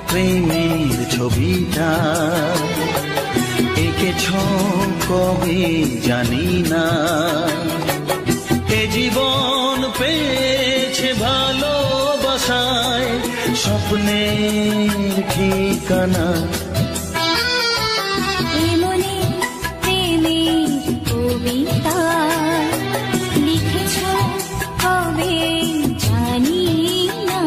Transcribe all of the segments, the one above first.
প্রেমের ছবিটা এঁকেছ কবে জানি না, এ জীবন পেয়েছে ভালোবাসায় স্বপ্নের ঠিকানা। মনে প্রেমের কবিতা লিখেছ কবে জানি না।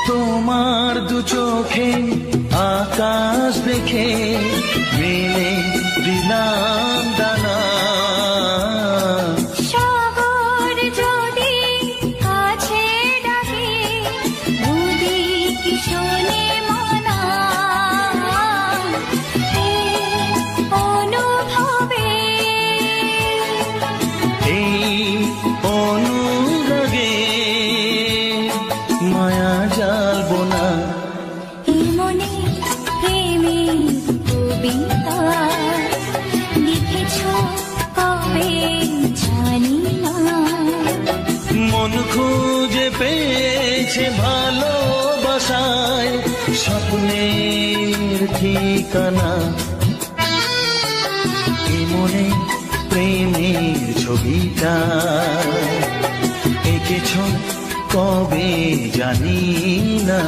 তোমার দু চোখে আকাশ দেখে মেলে দিলাম দানা, সাগর যদি কাছে ডাকে নদী কি শোনে মানা, অনুভবে এই অনুরাগে মায়া জালবো না। মনে প্রেমের কবিতা লিখেছ কবে জানি না, মন খুঁজে পেয়েছে ভালোবাসায় স্বপ্নের ঠিকানা। এ মনে প্রেমের ছবিটা এঁকেছ কবে জানি না।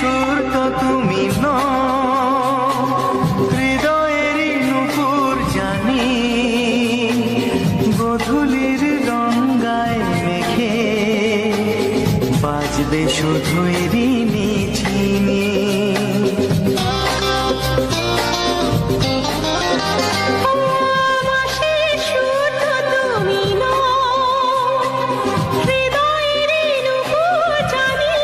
সুর তো তুমি নও, হৃদয়েরই নূপুর জানি, গধূলির গঙ্গায় মেঘে বাজবে শুধু এরই মিছিনি। হৃদয়ের নূপুর জানি,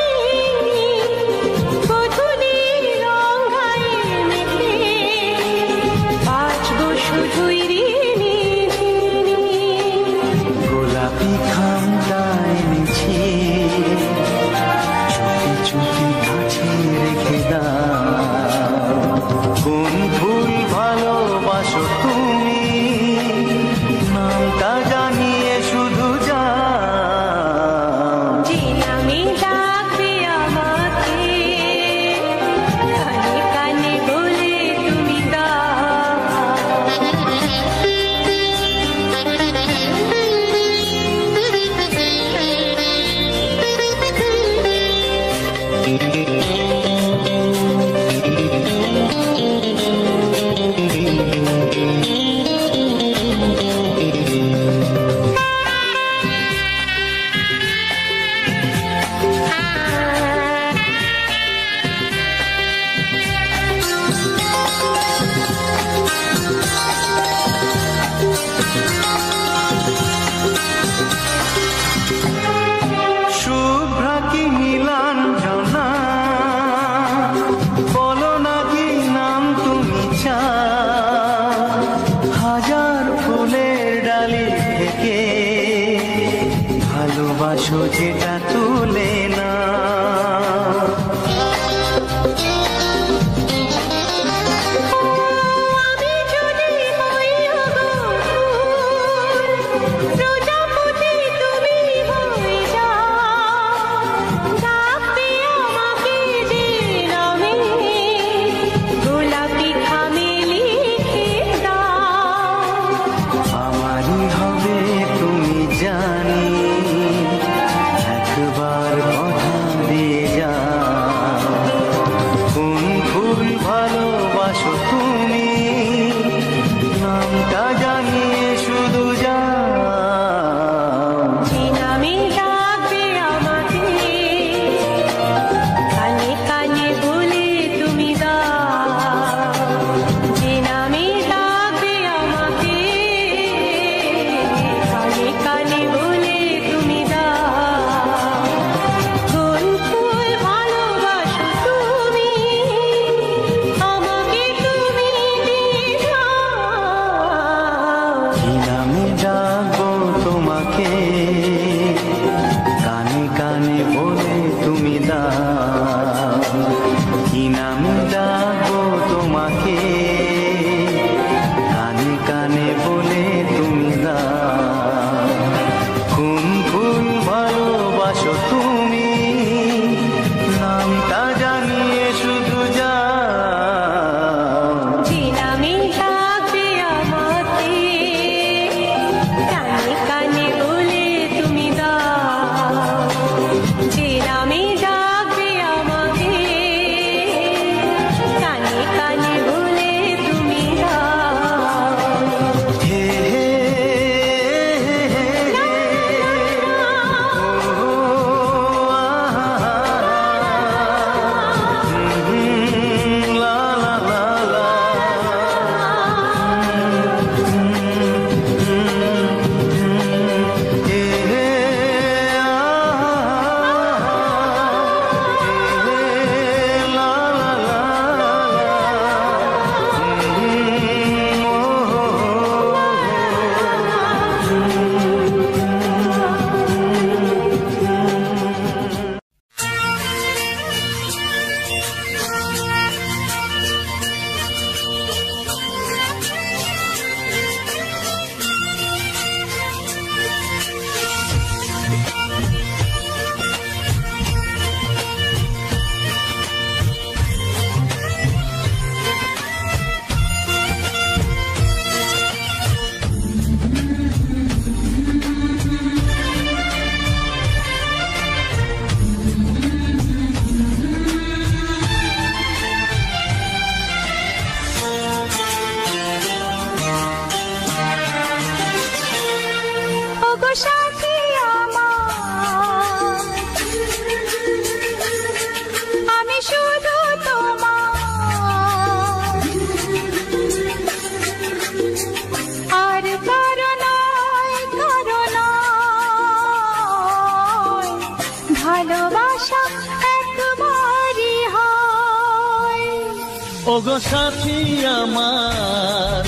ওগো সাথী আমার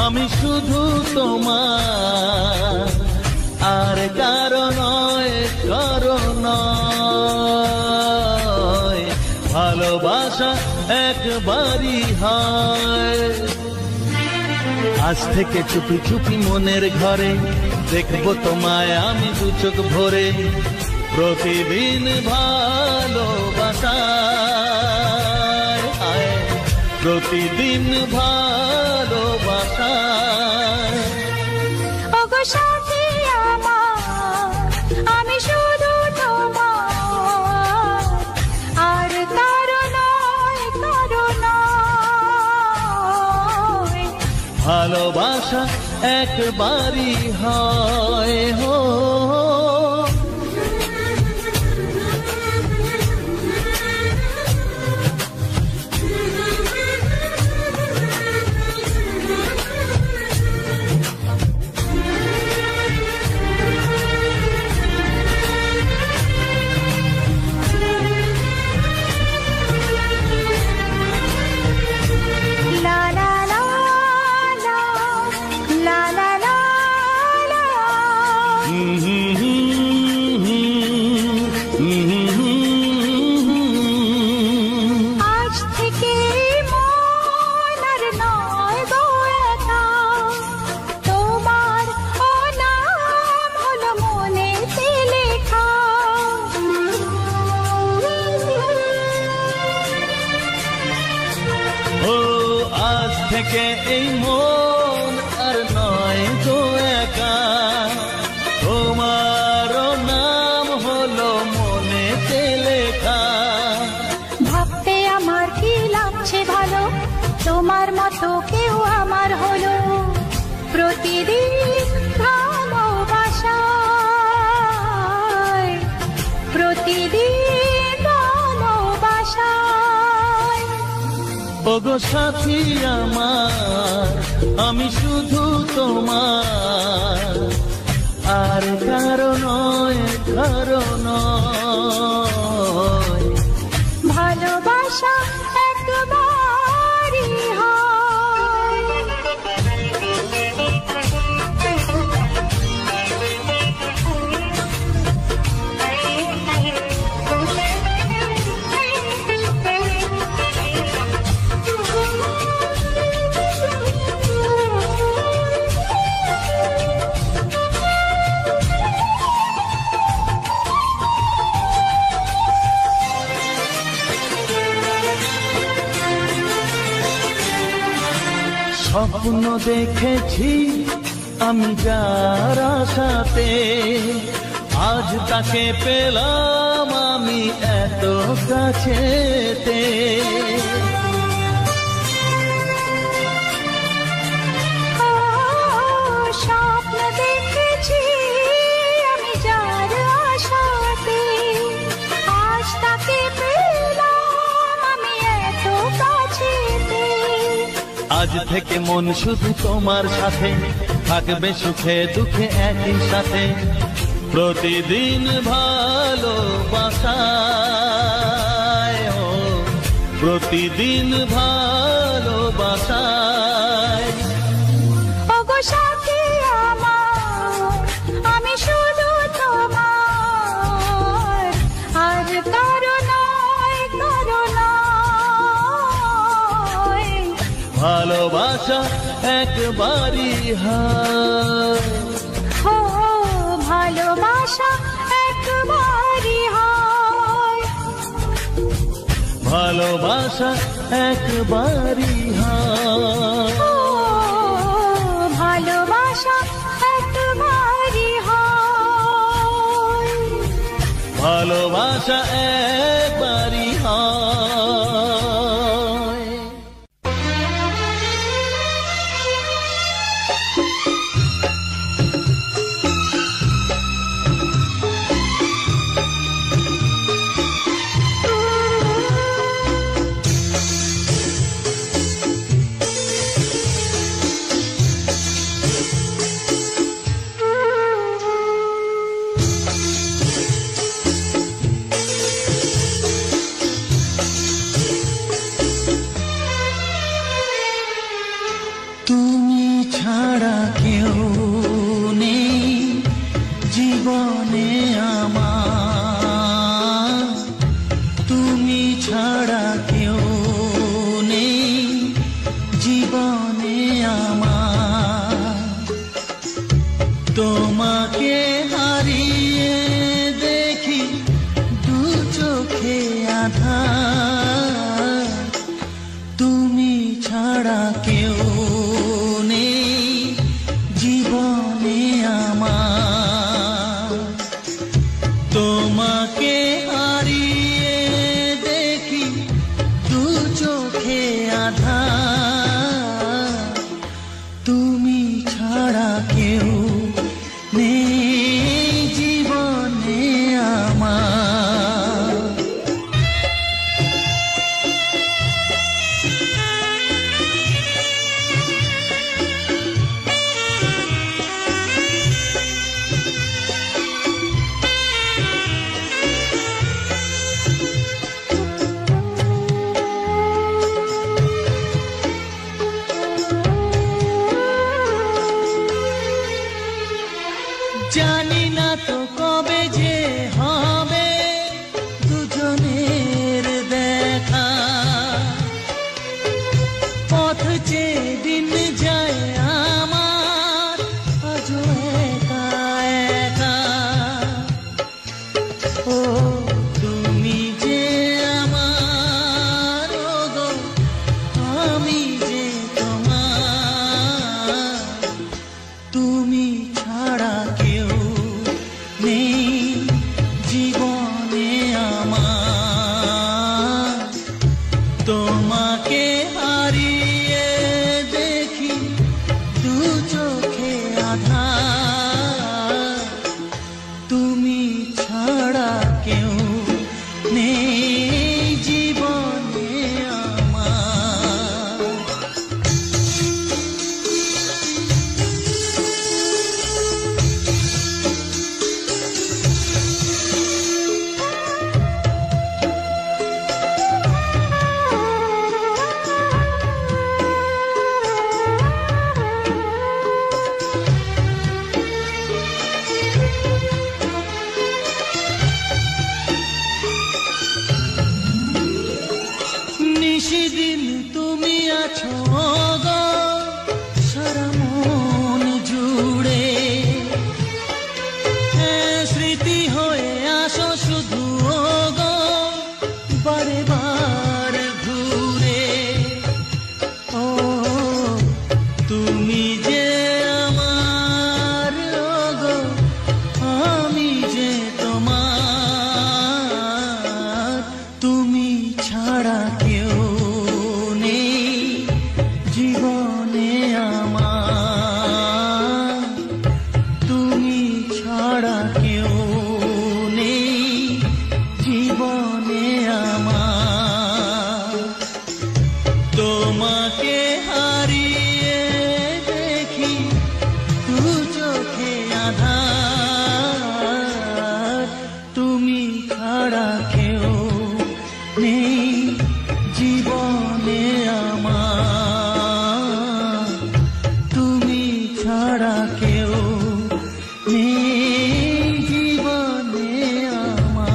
আমি শুধু তোমার, আর কারো নয় কারো নয়, ভালোবাসা একবারই হয়। আজ থেকে চুপি চুপি মনের ঘরে দেখবো তোমায় আমি দু চোখ ভরে, প্রতিদিন ভালোবাসা, প্রতিদিন ভালোবাসা। ওগো সাথী আমার আমি শুধু তোমার, আর কারো নয় কারো নয়, ভালোবাসা একবারই হয় হো। থেকে এই মন আর নয় তো একা, তোমার নাম হলো মনেতে লেখা। ভাবতে আমার কি লাগছে ভালো, তোমার মতো কেউ আমার হলো, প্রতিদিন ভালোবাসায়, প্রতিদিন ভালোবাসায়। ওগো সাথী আমার আমি শুধু তোমার, আর কারো নয় কারো নয়, ভালোবাসা একবারই হয়। স্বপ্ন দেখেছি আমি যার আশাতে, আজ তাকে পেলাম আমি এত কাছেতে। স্বপ্ন দেখেছি আমি যার আশাতে, আজ তাকে পেলাম আমি এত কাছেতে। আজ থেকে মন শুধু তোমার সাথে, থাকবে সুখে দুঃখে একই সাথে, প্রতিদিন ভালোবাসায় ও প্রতিদিন ভালোবাসায়। ওগো সাথী আমার আমি শুধু তোমার, আর কারো নয় কারো নয়, ভালোবাসা একবারই হয়। ও ভালোবাসা একবারই হয়, ভালোবাসা একবারই হয়, ও ভালোবাসা একবারই হয়, ভালোবাসা একবারই হয়। তোমাকে হারিয়ে দেখি দু চোখে আধার, তুমি ছাড়া কেউ নেই জীবনে আমার। নিশিদিন তুমি আছো গো সারা মন জুড়ে, স্মৃতি হয়ে আসো শুধু গো বারে বার ঘুরে। ও তুমি যে আমার গো, আমি যে তোমার, তুমি ছাড়া কেউ নেই জীবনে আমার, তুমি ছাড়া কেউ নেই জীবনে আমার। তোমাকে হারিয়ে দেখি দু চোখে আধার, তুমি ছাড়া কেউ নেই জীবনে আমার, তুমি ছাড়া কেউ নেই জীবনে আমার।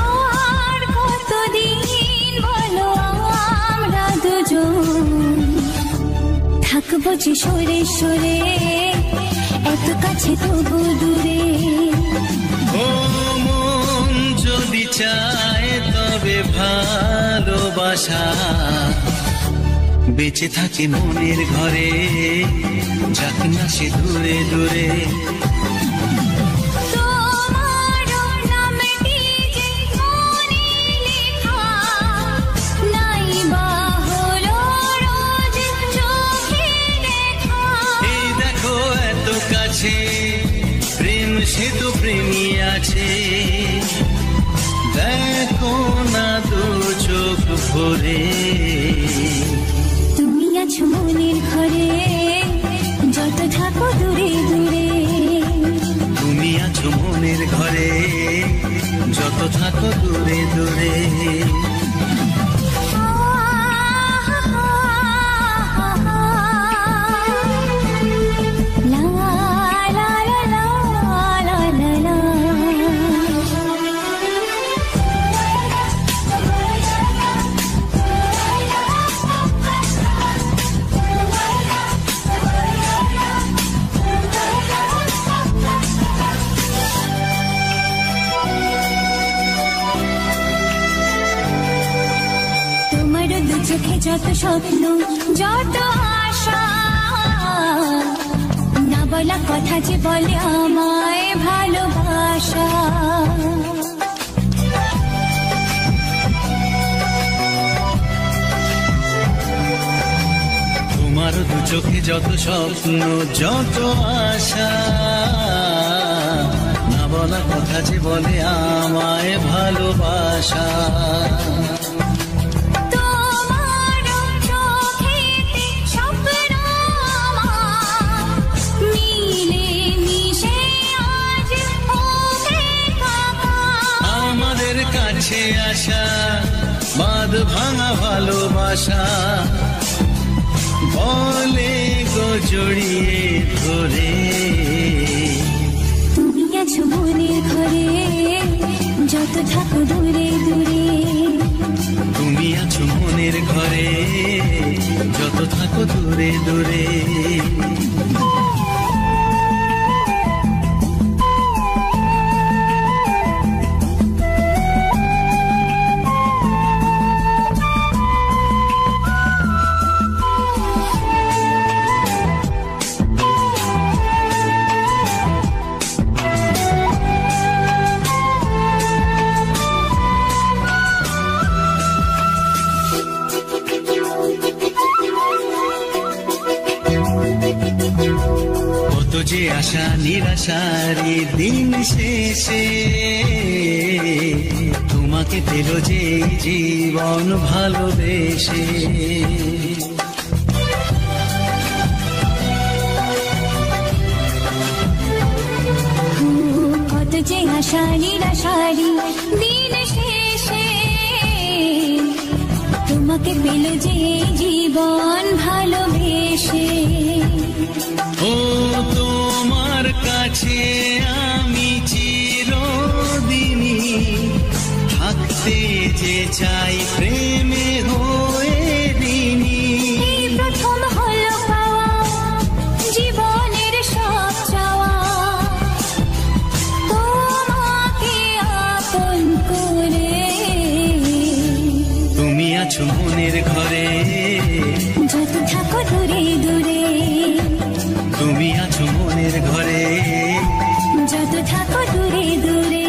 আর কতদিন বলো আমরা দুজন থাকবো যে সরে সরে, এত কাছে তবু দূরে। ও মন যদি চায় তবে ভালোবাসা বেঁচে থাকে মনের ঘরে, যাক না সে দূরে দূরে। তোমার নামটি যে মনে লেখা, নাই বা হলো রোজ চোখে দেখা। এই দেখো এত কাছে প্রেম, সে তো প্রেমী আছে, দেখো না দু চোখ ভরে। তুমি আছো মনের ঘরে, যত থাকো দূরে দূরে। তুমি আছো মনের ঘরে, যত থাকো দূরে দূরে। লা লা লা লা লা লা লা। তোমার দু চোখে যত স্বপ্ন, যত আশা, না বলা কথা যে বলে আমায় ভালোবাসা। তোমার দু চোখে যত স্বপ্ন, যত আশা, না বলা কথা যে বলে আমায় ভালোবাসা। তোমার চোখেতে স্বপ্ন আমার, মিলে মিশে আজ হবে একাকার। আমাদের কাছে আসা বাঁধ ভাঙা ভালোবাসা বলে গো জড়িয়ে ধরে তুমি আছো মনের ঘরে যত থাকো দূরে দূরে তুমি আছো মনের ঘরে যত থাকো দূরে দূরে যে আশা নিরাশারি দিন শেষে তোমাকে পেল যে জীবন ভালোবেসে কত যে আশা নিরাশারি দিন শেষে তোমাকে পেল যে জীবন ভালোবেসে ও তোমার কাছে আমি চিরদিনই থাকতে যে চাই প্রেমে হয়ে দিনি প্রথম হলো পাওয়া জীবনের সব চাওয়া তোমাকে আপন করে তুমি আছো মনের ঘরে যত থাকো দূরে দূরে তুমি আছো মনের ঘরে যত থাকো দূরে দূরে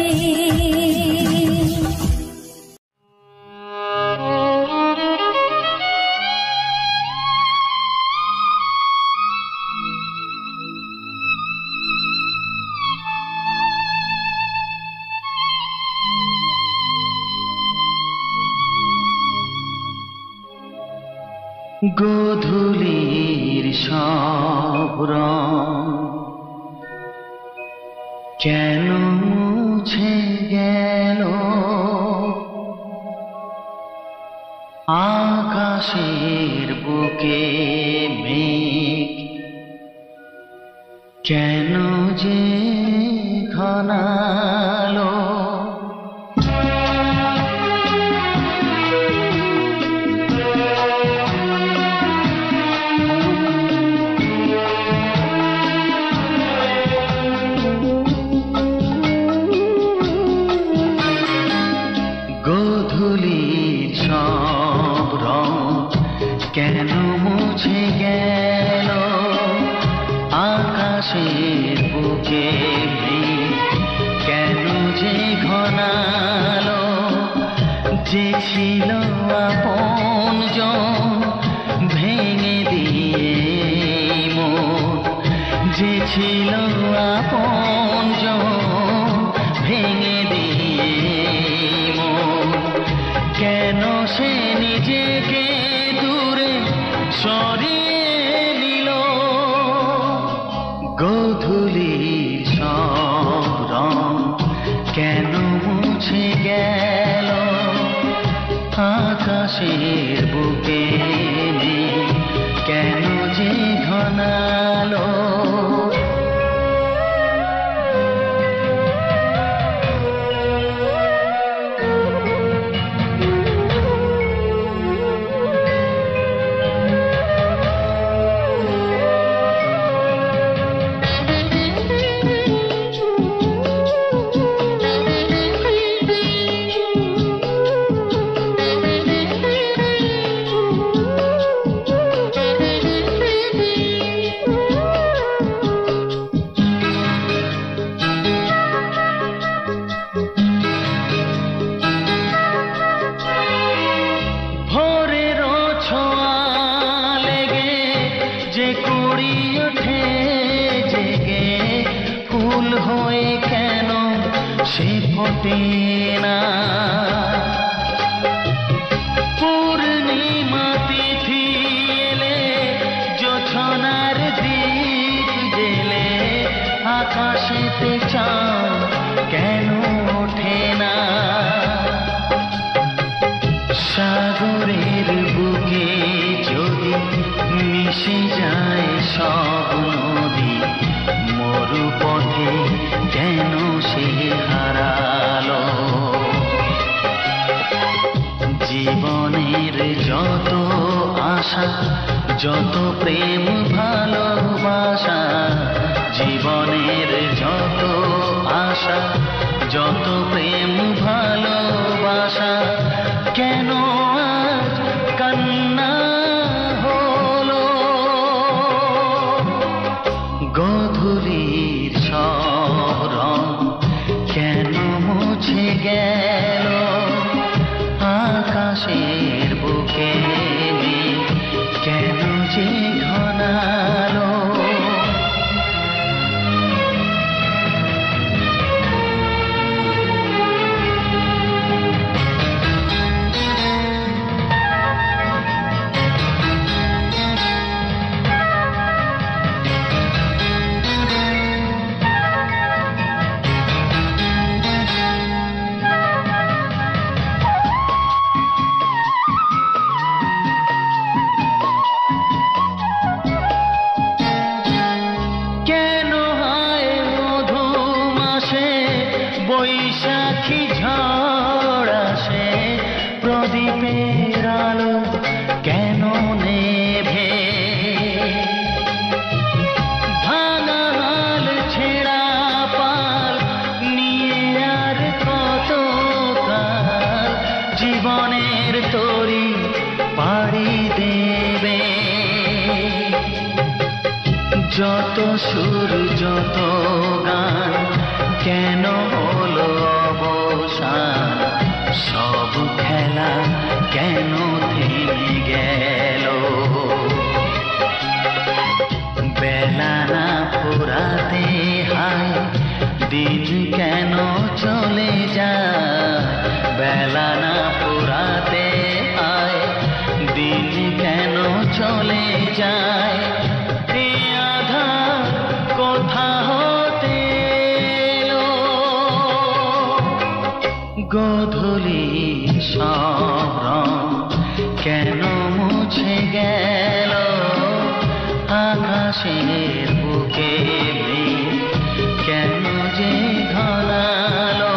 গোধূলির সব রং কেন মুছে গেল আকাশের বুকে মেঘ কেন যে ঘনালো গোধূলির সব রং কেন মুছে গেল আকাশের বুকে কেন যে ঘনালো যে ছিল আপনজন ভেঙে দিয়ে মন যে ছিল আপনজন ভেঙে দিয়ে মন কেন সে নিজেকে দূরে সরিয়ে নিল গোধূলির সব রং কেন মুছে গেল আকাশের বুকে কেন যে ঘনালো ভেসে যায় সব নদী মরু পথে কেন সে হারালো জীবনের যত আশা যত প্রেম ভালোবাসা জীবনের যত আশা যত প্রেম ভালোবাসা কেন আজ কান্না হলো গধূলির সব রং কেন মুছে গেল আকাশের বুকে কেন যে ঘনালো বৈশাখী ঝড় আসে প্রদীপের আলো কেন নেভে ভাঙা হাল ছেঁড়া পাল নিয়ে আর কত কাল জীবনের তরি পাড়ি দেবে যত সুর যত গান কেন হলো অবসান সব খেলা কেন থেমে গেল বেলা না ফুরাতে হায় দিন কেন চলে যায় বেলা না ফুরাতে হায় দিন কেন চলে যায় কোথা হতে গধূলি সব রং কেন মুছে গেল আকাশের বুকে কেন যে ঘনালো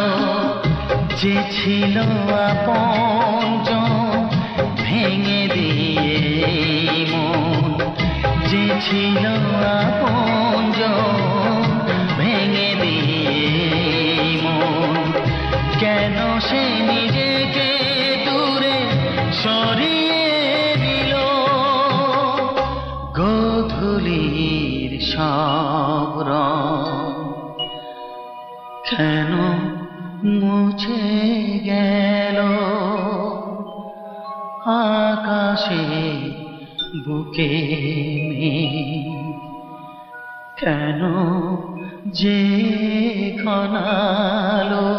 যে ছিল আপনজন ভেঙে দিয়ে মন যে ছিল আপনজন ভেঙে দিয়ে মন কেন সে নিজেকে দূরে সরিয়ে দিল গধূলির সব রং কেন মুছে গেল আকাশে বুকে কেন যে ঘনালো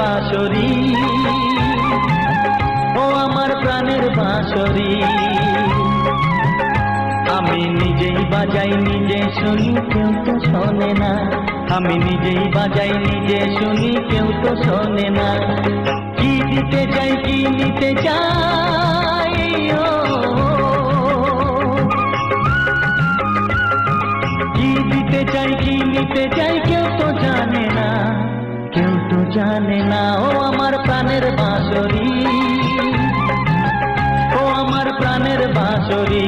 বাঁশরি ও আমার প্রাণের বাঁশরি আমি নিজেই বাজাই নিজে শুনি কেউ তো শোনে না আমি নিজেই বাজাই নিজে শুনি কেউ তো শোনে না কি দিতে চাই কি নিতে চাই কি দিতে চাই কি নিতে চাই কেউ তো জানে না কেউ তো জানে না ও আমার প্রাণের বাঁশরি ও আমার প্রাণের বাঁশরি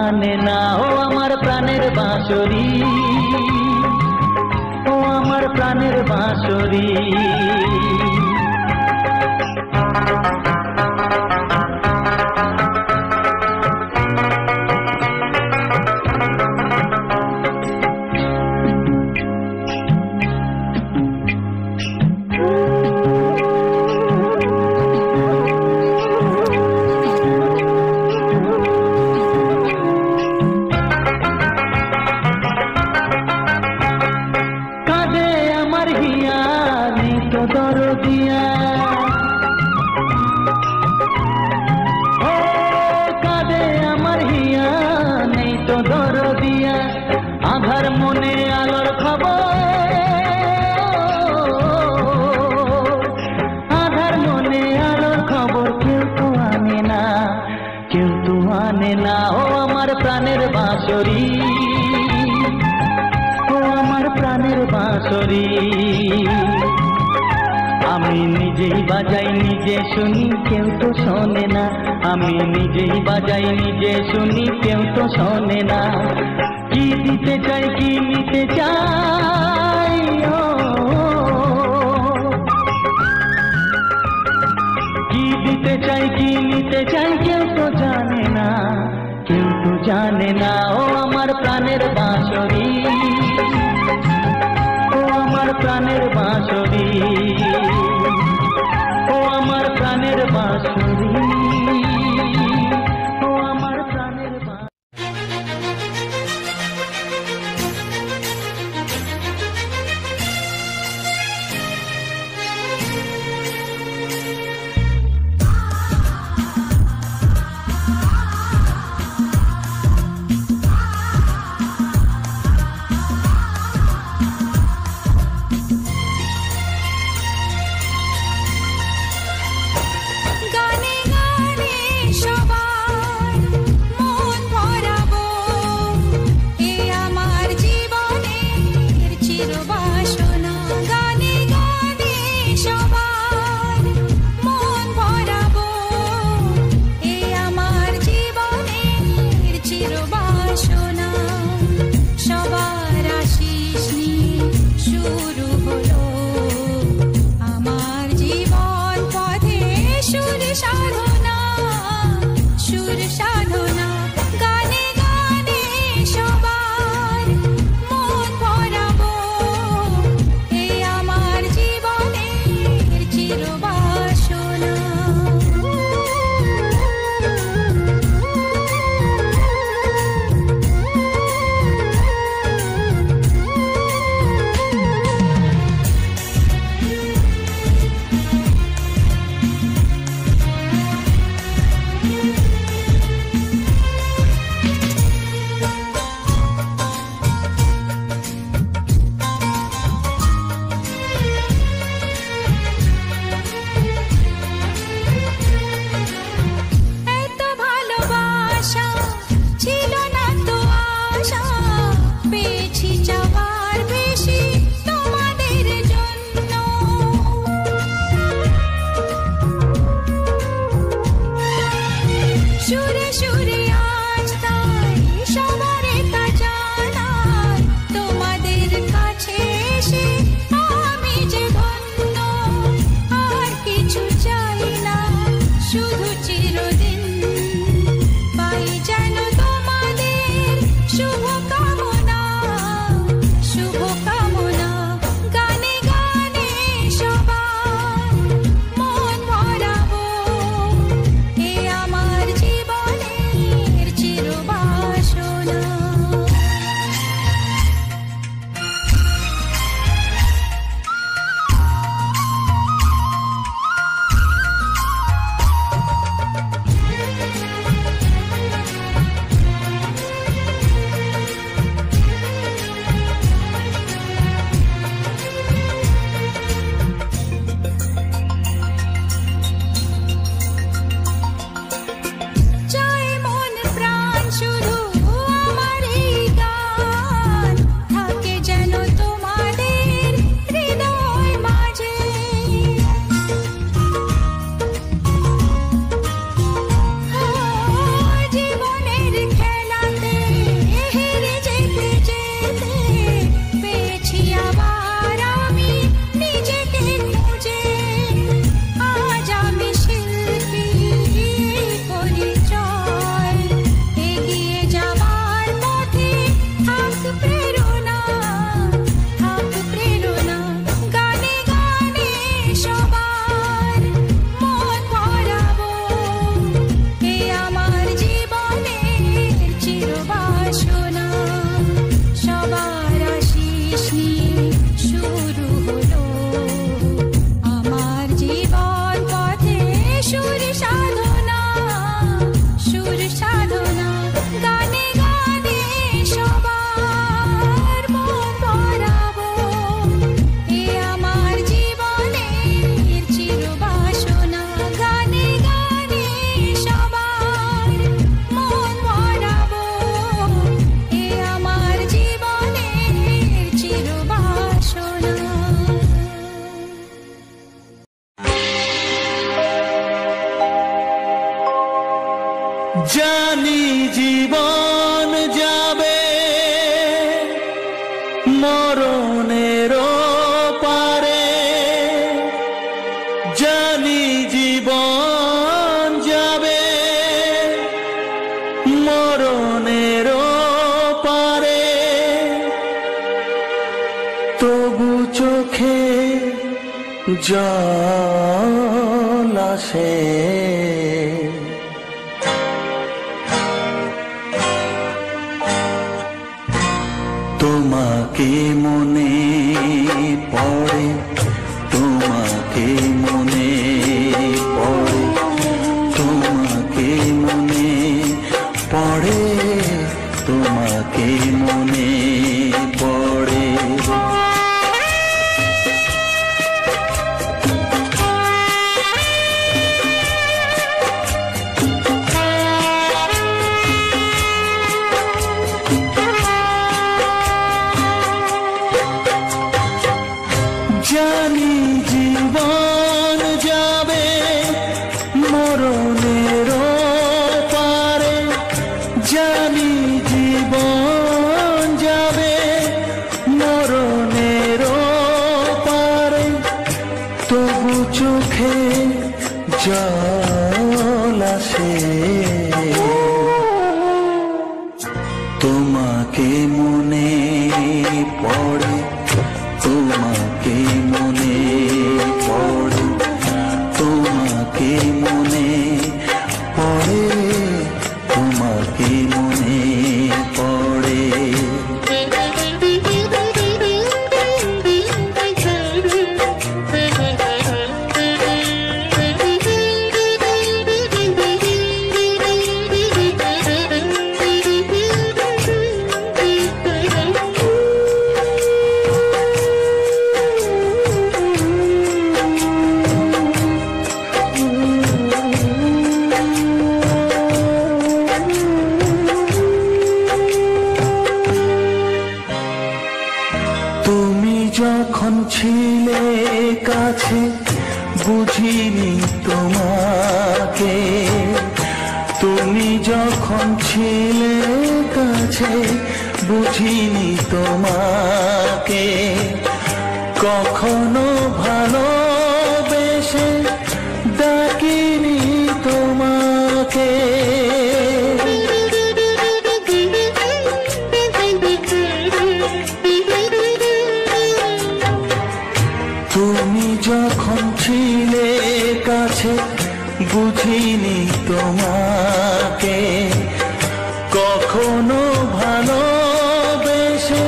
আনে না। ও আমার প্রাণের বাঁশরি, ও আমার প্রাণের বাঁশরি। আধার মনে আলোর খবর, আধার মনে আলোর খবর কেউ তো আনে না, কেউ তো আনে না। ও আমার প্রাণের বাঁশরি, ও আমার প্রাণের বাঁশরি। আমি নিজেই বাজাই নিজে শুনি, কেউ তো শোনে না। আমি নিজেই বাজাই নিজে শুনি, কেউ তো শোনে না। কি দিতে চাই কি নিতে চাই, কি দিতে চাই কি নিতে চাই কেউ তো জানে না, কেউ তো জানে না। ও আমার প্রাণের বাঁশরি, ও আমার প্রাণের বাঁশরি, ও আমার প্রাণের বাঁশরি, ও আমার প্রাণের বাঁশরি। চোখে জল আসে, তোমাকে মনে পড়ে, তোমাকে মনে পড়ে, তোমাকে মনে পড়ে, তোমাকে মনে পড়ে। জানি জীবন যাবে মরণের পারে, জানি জীবন যাবে মরণের পারে, তবু চোখে জল আসে, তোমাকে মনে পড়ে, তোমাকে মনে পড়ে, তোমাকে মনে পড়ে, তোমাকে মনে পড়ে। যখন ছিলে কাছে বুঝিনি তোমাকে, তুমি যখন ছিলে কাছে বুঝিনি তোমাকে, কখনো ভালোবেসে ডাকিনি তোমাকে, তুমি যখন ছিলে কাছে বুঝিনি তোমাকে, কখনো ভালোবেসে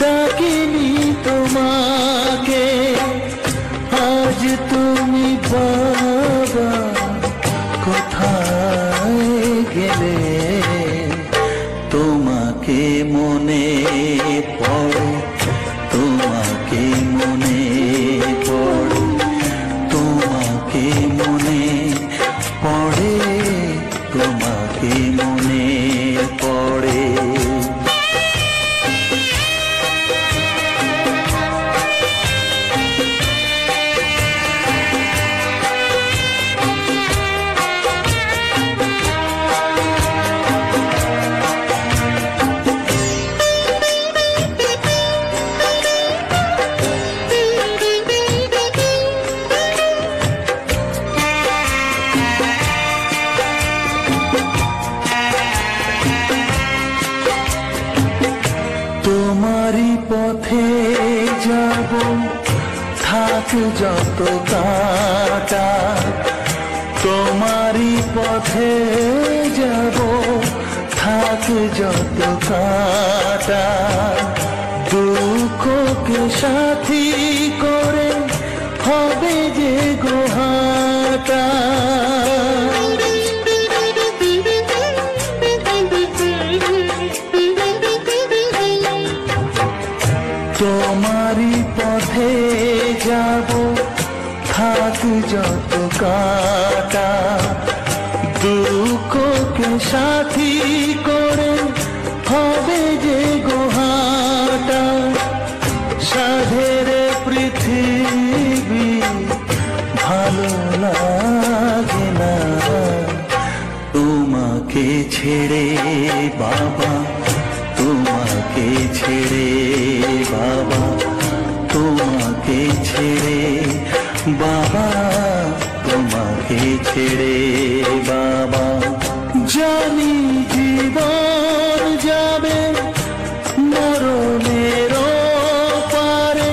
ডাকিনি তোমাকে, আজ তুমি বাবা কোথায় গেলে, তোমাকে মনে পড়ে, তোমাকে মনে পড়ে, তোমাকে মনে পড়ে, তোমাকে মনে পড়ে। তোমারই পথে যাব থাক যত কাটা, তোমারই পথে যাব থাক যত কাটা, দুঃখকে সাথী করে হবে যে গোহাটা, তোমারই পথে যাব থাক যত কাটা, দুঃখকে সাথী করে হবে যে গোহাটা, সাধের পৃথিবী ভালো লাগে না তোমাকে ছেড়ে বাবা, তোমাকে ছেড়ে বাবা, তোমাকে ছেড়ে বাবা, তোমাকে ছেড়ে বাবা। জানি জীবন যাবে মরণের পারে,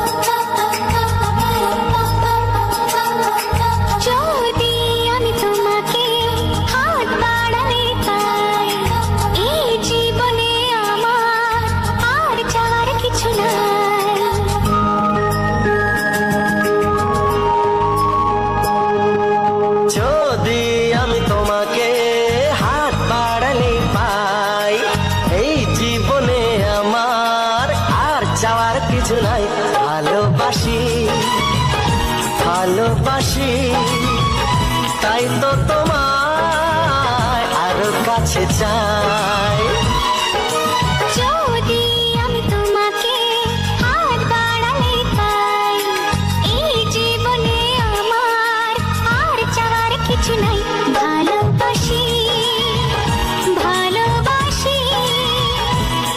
ভালোবাসি তাই তো তোমায় আরো কাছে চাই। যদি আমি তোমাকে হাত বাড়ালে পাই, এই জীবনে আমার আর চাওয়ার কিছু নাই। ভালোবাসি ভালোবাসি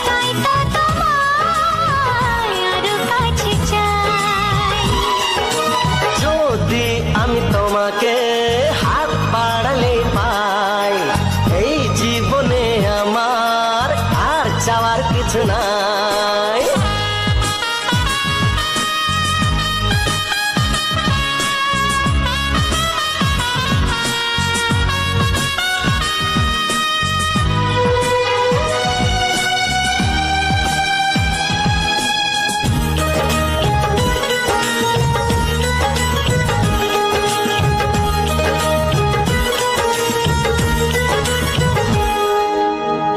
তাই তো তোমায় আরো কাছে চাই। যদি আমি তোমাকে হাত বাড়ালে পাই, এই জীবনে আমার আর চাওয়ার কিছু নাই।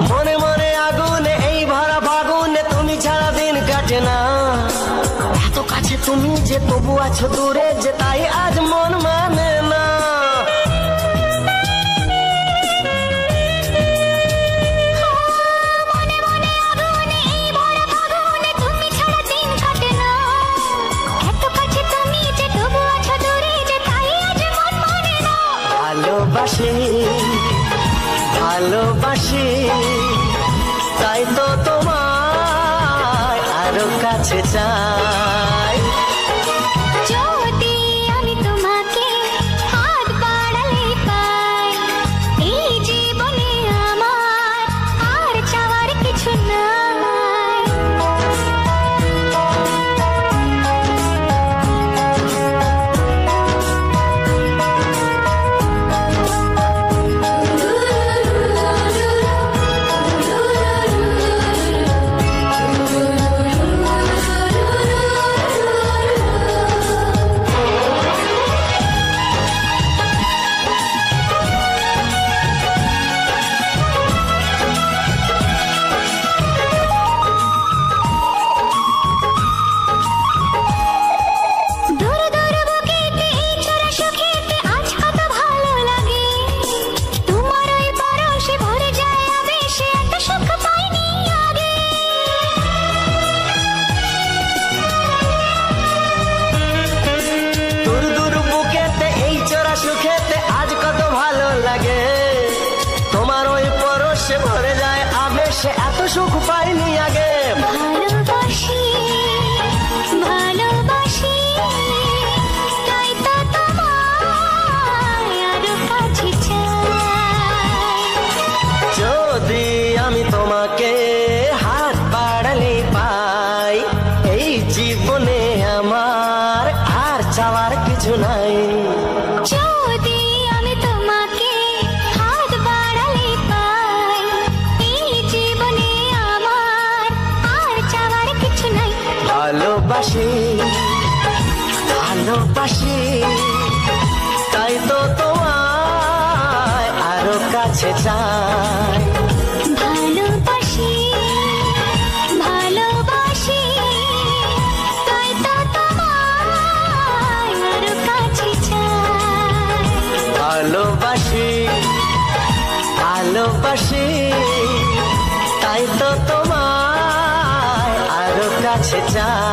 মনে মনে আগুনে এই ভরা ফাগুনে তুমি ছাড়া দিন কাটে না। এত কাছে তুমি যে তবু আছো দূরে যে, তাই আজ মন মানে না। মনে মনে আগুনে এই ভরা ফাগুনে তুমি ছাড়া দিন কাটে না। এত কাছে তুমি যে তবু আছো দূরে যে, তাই আজ মন মানে না। ভালোবাসি ভালোবাসি তাই তো তোমায় আরো কাছে চাই। যদি আমি তোমাকে হাত বাড়ালে পাই, এই জীবনে আমার আর চাওয়ার কিছু নাই। দূর দূর বুকেতে এই ছোড়া সুখেতে আজ কত ভালো লাগে। তোমার ওই পরশে ভরে যায় আবেশে, এত সুখ পাইনি আগে। দূর দূর বুকেতে এই চোরা সুখেতে আজ কত ভালো লাগে। তোমার ওই পরশে ভরে যায় আবেশে, এত সুখ পাইনি আগে। ভালোবাসি ভালোবাসি তাই তো তোমায় আরো কাছে চাই। যদি আমি তোমাকে হাত বাড়ালে পাই, এই জীবনে আমার আর চাওয়ার কিছু নাই। যদি আমি তোমাকে হাত বাড়ালে পাই, এই জীবনে আমার আর চাওয়ার কিছু নাই। ভালোবাসি ভালোবাসি তাই তো তোমায় আরো কাছে চাই। ভালোবাসি ভালোবাসি তাই তো তোমায় আরো কাছে চাই। ভালোবাসি ভালোবাসি তাই তো তোমায় আরো কাছে চাই।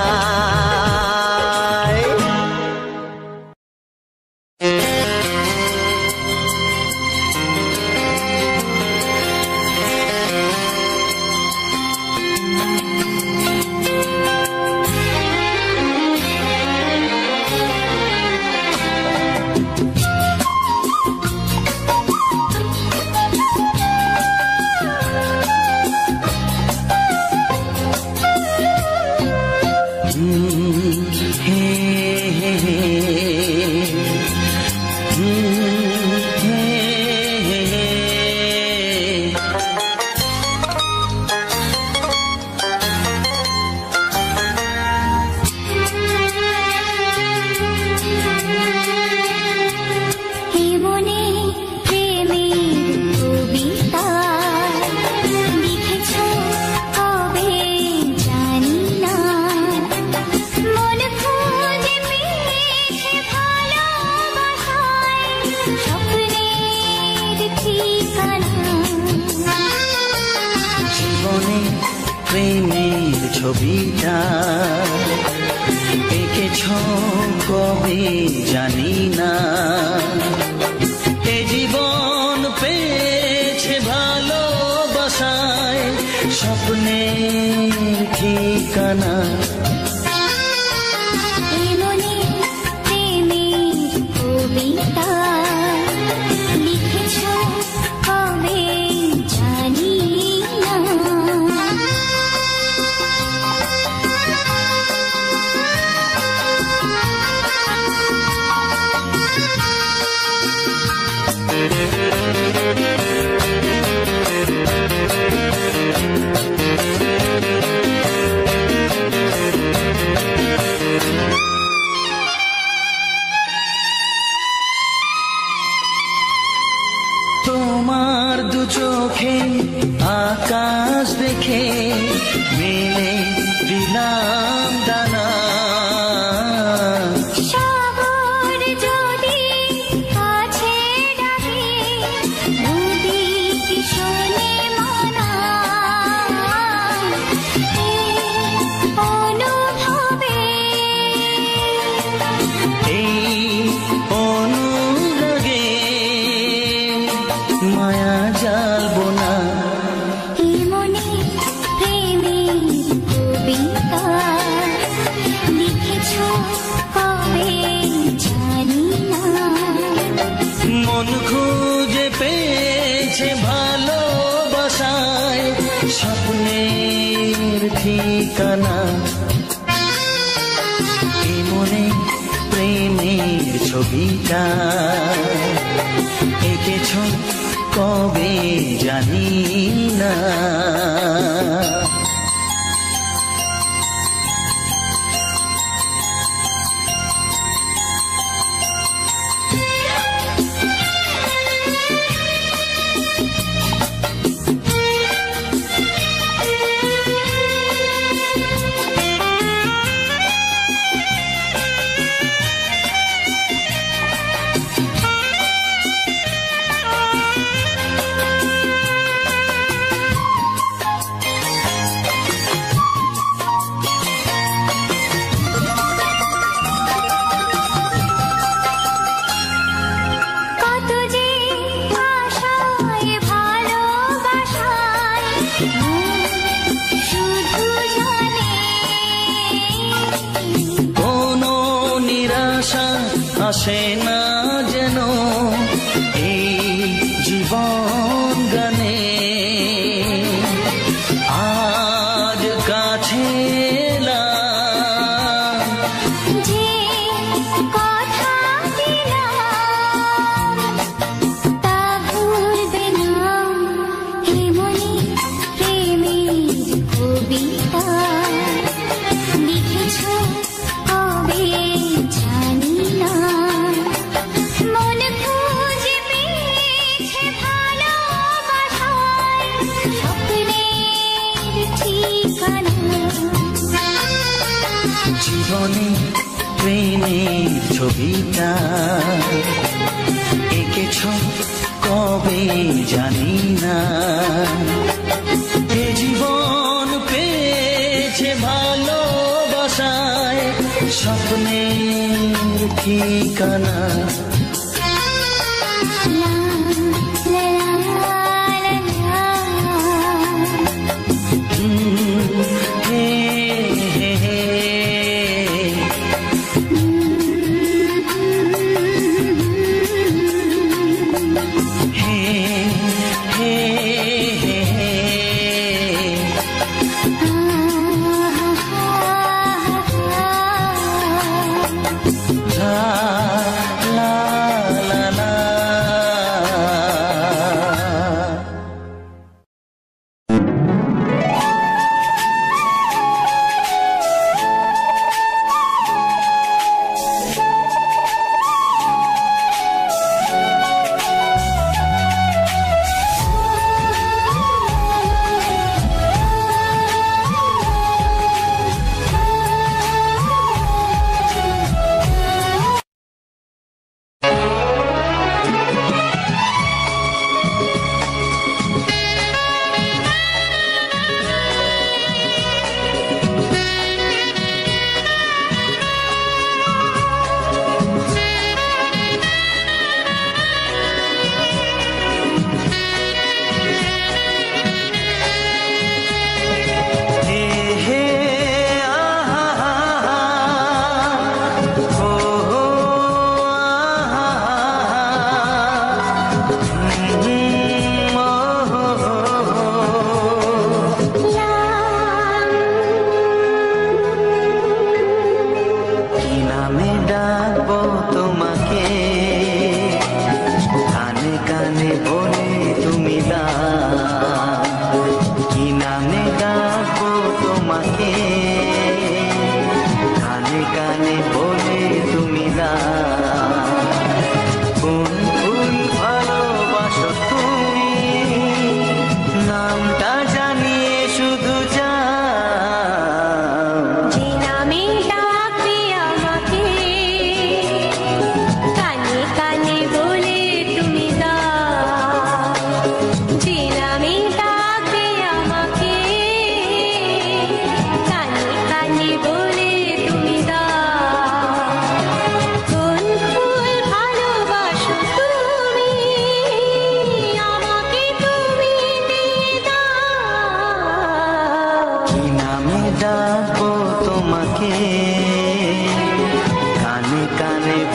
ছবিটা এঁকেছ কবে জানি না, এ জীবন পেয়েছে ভালোবাসায় স্বপ্নের ঠিকানা। তোমার দু চোখে আকাশ দেখে মেলে দিলাম দানা, সাগর যদি কাছে ডাকে নদী কি শোনে মনা, এই অনুভবে এই অনুরাগে মায়া জালবো না। এই মনে প্রেমের কবিতা লিখেছ কবে জানি না, মন খুঁজে পেয়েছে ভালোবাসায় স্বপ্নের ঠিকানা। এই মনে প্রেমের ছবিটা এঁকেছ কবে জানি না। কত যে আশায় ভালোবাসায় শুধু জানে কোনো নিরাশা আসে না যেন এই জীবন গানে, আজ কাছে এলাম যে কথা দিলাম তা ভুলবে না, হে মনে প্রেমের কবিতা লিখেছ কবে জানি না, মন খুঁজে পেয়েছে ভালোবাসায় স্বপ্নের ঠিকানা। জীবনে প্রেমের ছবিটা এঁকেছ কবে জানি না, এ জীবন পেয়েছে ভালোবাসায় স্বপ্নের ঠিকানা। লা লা লা লা হে হে হে হে হে হে হে লা লা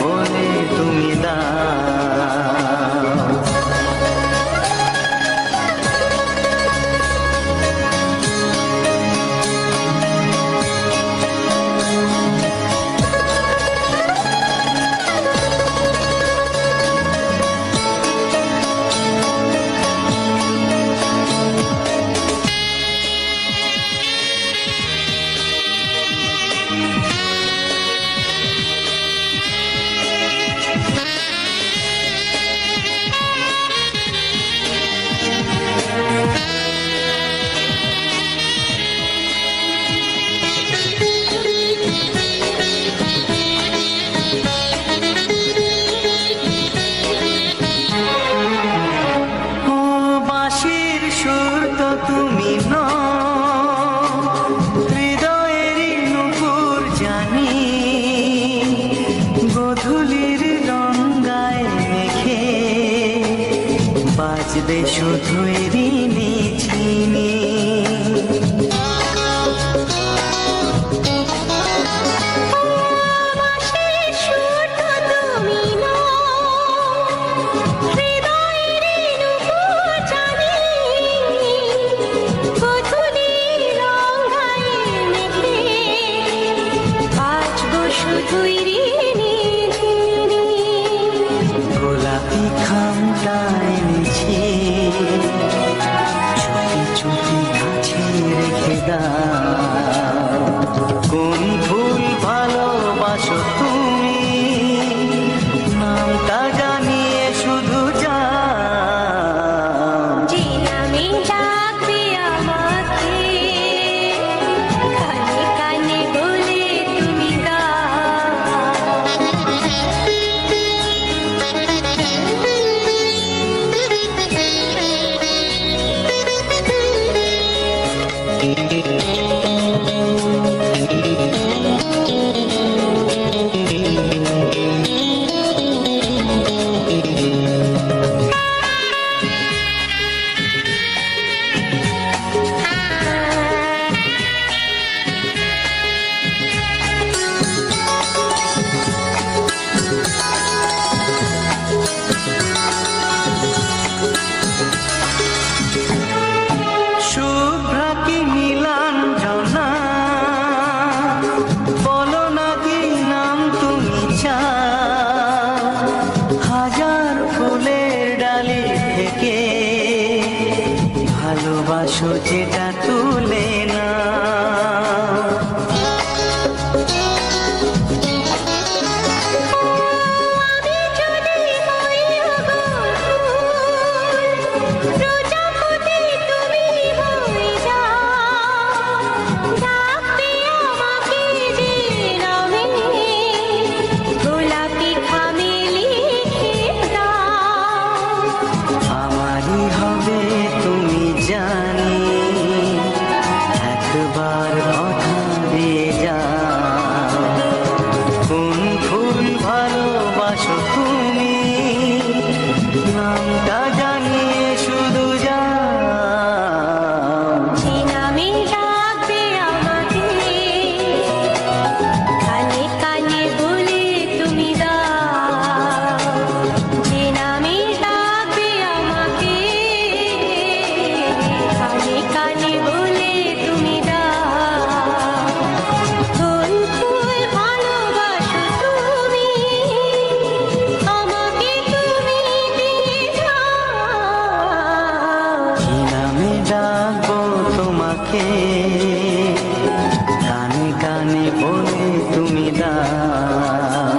বলে তুমি দাও। বাজবে শুধু ঋণী ঝিনি, গোলাপি খামটা এনেছি চুপি চুপি কাছে রেখে দাও। কোন ফুল ভালোবাসো তুমি নামটা জানিয়ে শুধু যাও। যে নামে ডাকবে আমাকে কানে কানে বলে তুমি ভালোবাসো যেটা তুলে না। আমারই হবে তুমি জানি একবার কথা দিয়ে যাও। কোন ফুল ভালোবাসো তুমি নামটা জানিয়ে শুধু যাও। যে নামে ডাকবে আমাকে কানে কানে বলে তুমি দাও। যে নামে ডাকবে আমাকে কানে কানে বলে তুমি দাও। কোন ফুল ভালোবাসো তুমি আমাকে তুমি দিয়ে যাও। কি নামে ডাকবো তোমাকে কানে কানে বলে তুমি দাও।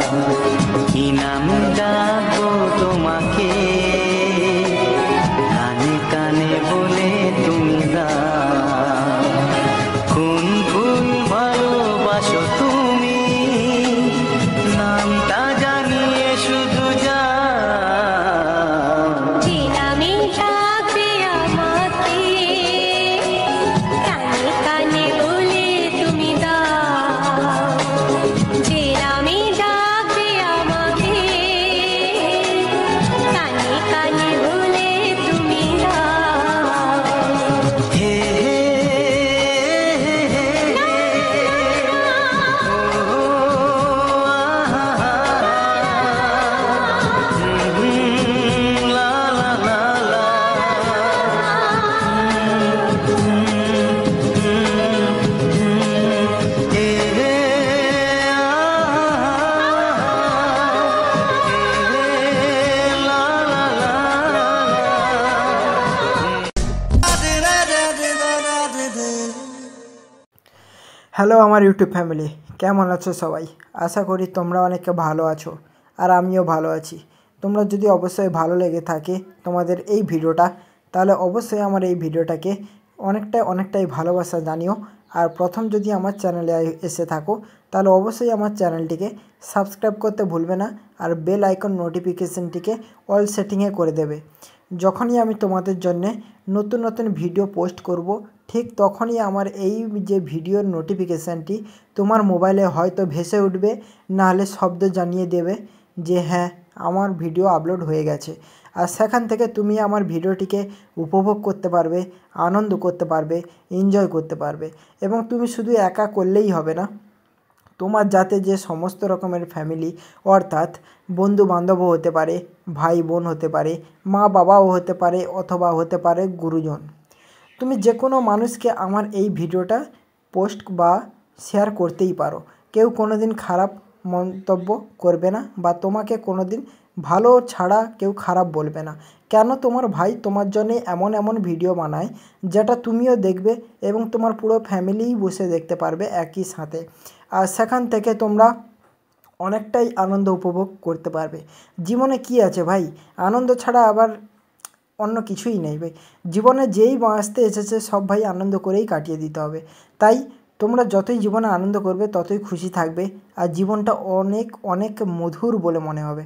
কি নামে ডাকবো তোমাকে কানে কানে বলে তুমি দাও। কোন ফুল ভালোবাসো তুমি নামটা জানিয়ে শুধু যাও। যে নামে ডাকবে আমাকে কানে কানে বলে তুমি দাও। যে নামে ডাকবে আমাকে হ্যালো আমার ইউটিউব ফ্যামিলি, কেমন আছো সবাই? আশা করি তোমরা অনেকে ভালো আছো আর আমিও ভালো আছি। তোমরা যদি অবশ্যই ভালো লেগে থাকে তোমাদের এই ভিডিওটা, তাহলে অবশ্যই আমার এই ভিডিওটাকে অনেকটাই ভালোবাসা জানিও। আর প্রথম যদি আমার চ্যানেলে এসে থাকো তাহলে অবশ্যই আমার চ্যানেলটিকে সাবস্ক্রাইব করতে ভুলবে না, আর বেল আইকন নোটিফিকেশনটিকে অল সেটিংয়ে করে দেবে। যখনই আমি তোমাদের জন্য নতুন ভিডিও পোস্ট করব, ঠিক তখনই আমার এই যে ভিডিওর নোটিফিকেশানটি তোমার মোবাইলে হয়তো ভেসে উঠবে, নাহলে শব্দ জানিয়ে দেবে যে হ্যাঁ আমার ভিডিও আপলোড হয়ে গেছে। আর সেখান থেকে তুমি আমার ভিডিওটিকে উপভোগ করতে পারবে, আনন্দ করতে পারবে, এনজয় করতে পারবে। এবং তুমি শুধু একা করলেই হবে না, তোমার যাতে যে সমস্ত রকমের ফ্যামিলি, অর্থাৎ বন্ধু বান্ধবও হতে পারে, ভাই বোন হতে পারে, মা বাবাও হতে পারে, অথবা হতে পারে গুরুজন, তুমি যে কোনো মানুষকে আমার এই ভিডিওটা পোস্ট বা শেয়ার করতেই পারো। কেউ কোনো দিন খারাপ মন্তব্য করবে না, বা তোমাকে কোনো দিন ভালো ছাড়া কেউ খারাপ বলবে না। কেন? তোমার ভাই তোমার জন্যে এমন ভিডিও বানায় যেটা তুমিও দেখবে এবং তোমার পুরো ফ্যামিলিই বসে দেখতে পারবে একই সাথে। আর সেখান থেকে তোমরা অনেকটাই আনন্দ উপভোগ করতে পারবে। জীবনে কি আছে ভাই, আনন্দ ছাড়া আবার অন্য কিছুই নেই ভাই। জীবনে যেই বাঁচতে এসেছে সব ভাই আনন্দ করেই কাটিয়ে দিতে হবে। তাই তোমরা যতই জীবনে আনন্দ করবে ততই খুশি থাকবে, আর জীবনটা অনেক মধুর বলে মনে হবে।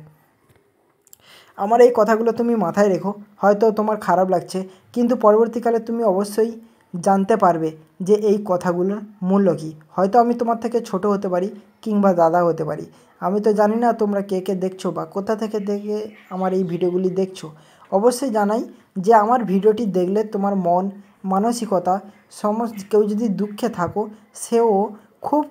আমার এই কথাগুলো তুমি মাথায় রেখো। হয়তো তোমার খারাপ লাগছে, কিন্তু পরবর্তীকালে তুমি অবশ্যই জানতে পারবে যে এই কথাগুলোর মূল্য কী। হয়তো আমি তোমার থেকে ছোট হতে পারি, কিংবা দাদা হতে পারি। আমি তো জানি না তোমরা কে দেখছো বা কোথা থেকে দেখে আমার এই ভিডিওগুলি দেখছো। অবশ্যই জানাই যে আমার ভিডিওটি দেখলে তোমার মন মানসিকতা কেউ যদি দুঃখে থাকো সেও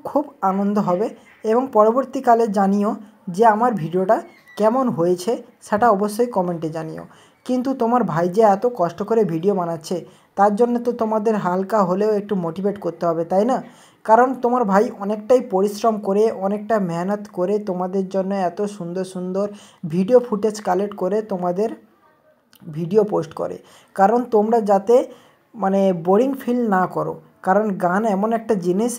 খুব আনন্দ হবে। এবং পরবর্তীকালে জানিও যে আমার ভিডিওটা কেমন হয়েছে, সেটা অবশ্যই কমেন্টে জানিও। কিন্তু তোমার ভাই যে এত কষ্ট করে ভিডিও বানাচ্ছে, তার জন্য তো তোমাদের হালকা হলেও একটু মোটিভেট করতে হবে, তাই না? কারণ তোমার ভাই অনেকটাই পরিশ্রম করে, অনেকটা মেহনত করে তোমাদের জন্য এত সুন্দর ভিডিও ফুটেজ কালেক্ট করে তোমাদের ভিডিও পোস্ট করে। কারণ তোমরা যাতে বোরিং ফিল না করো। কারণ গান এমন একটা জিনিস,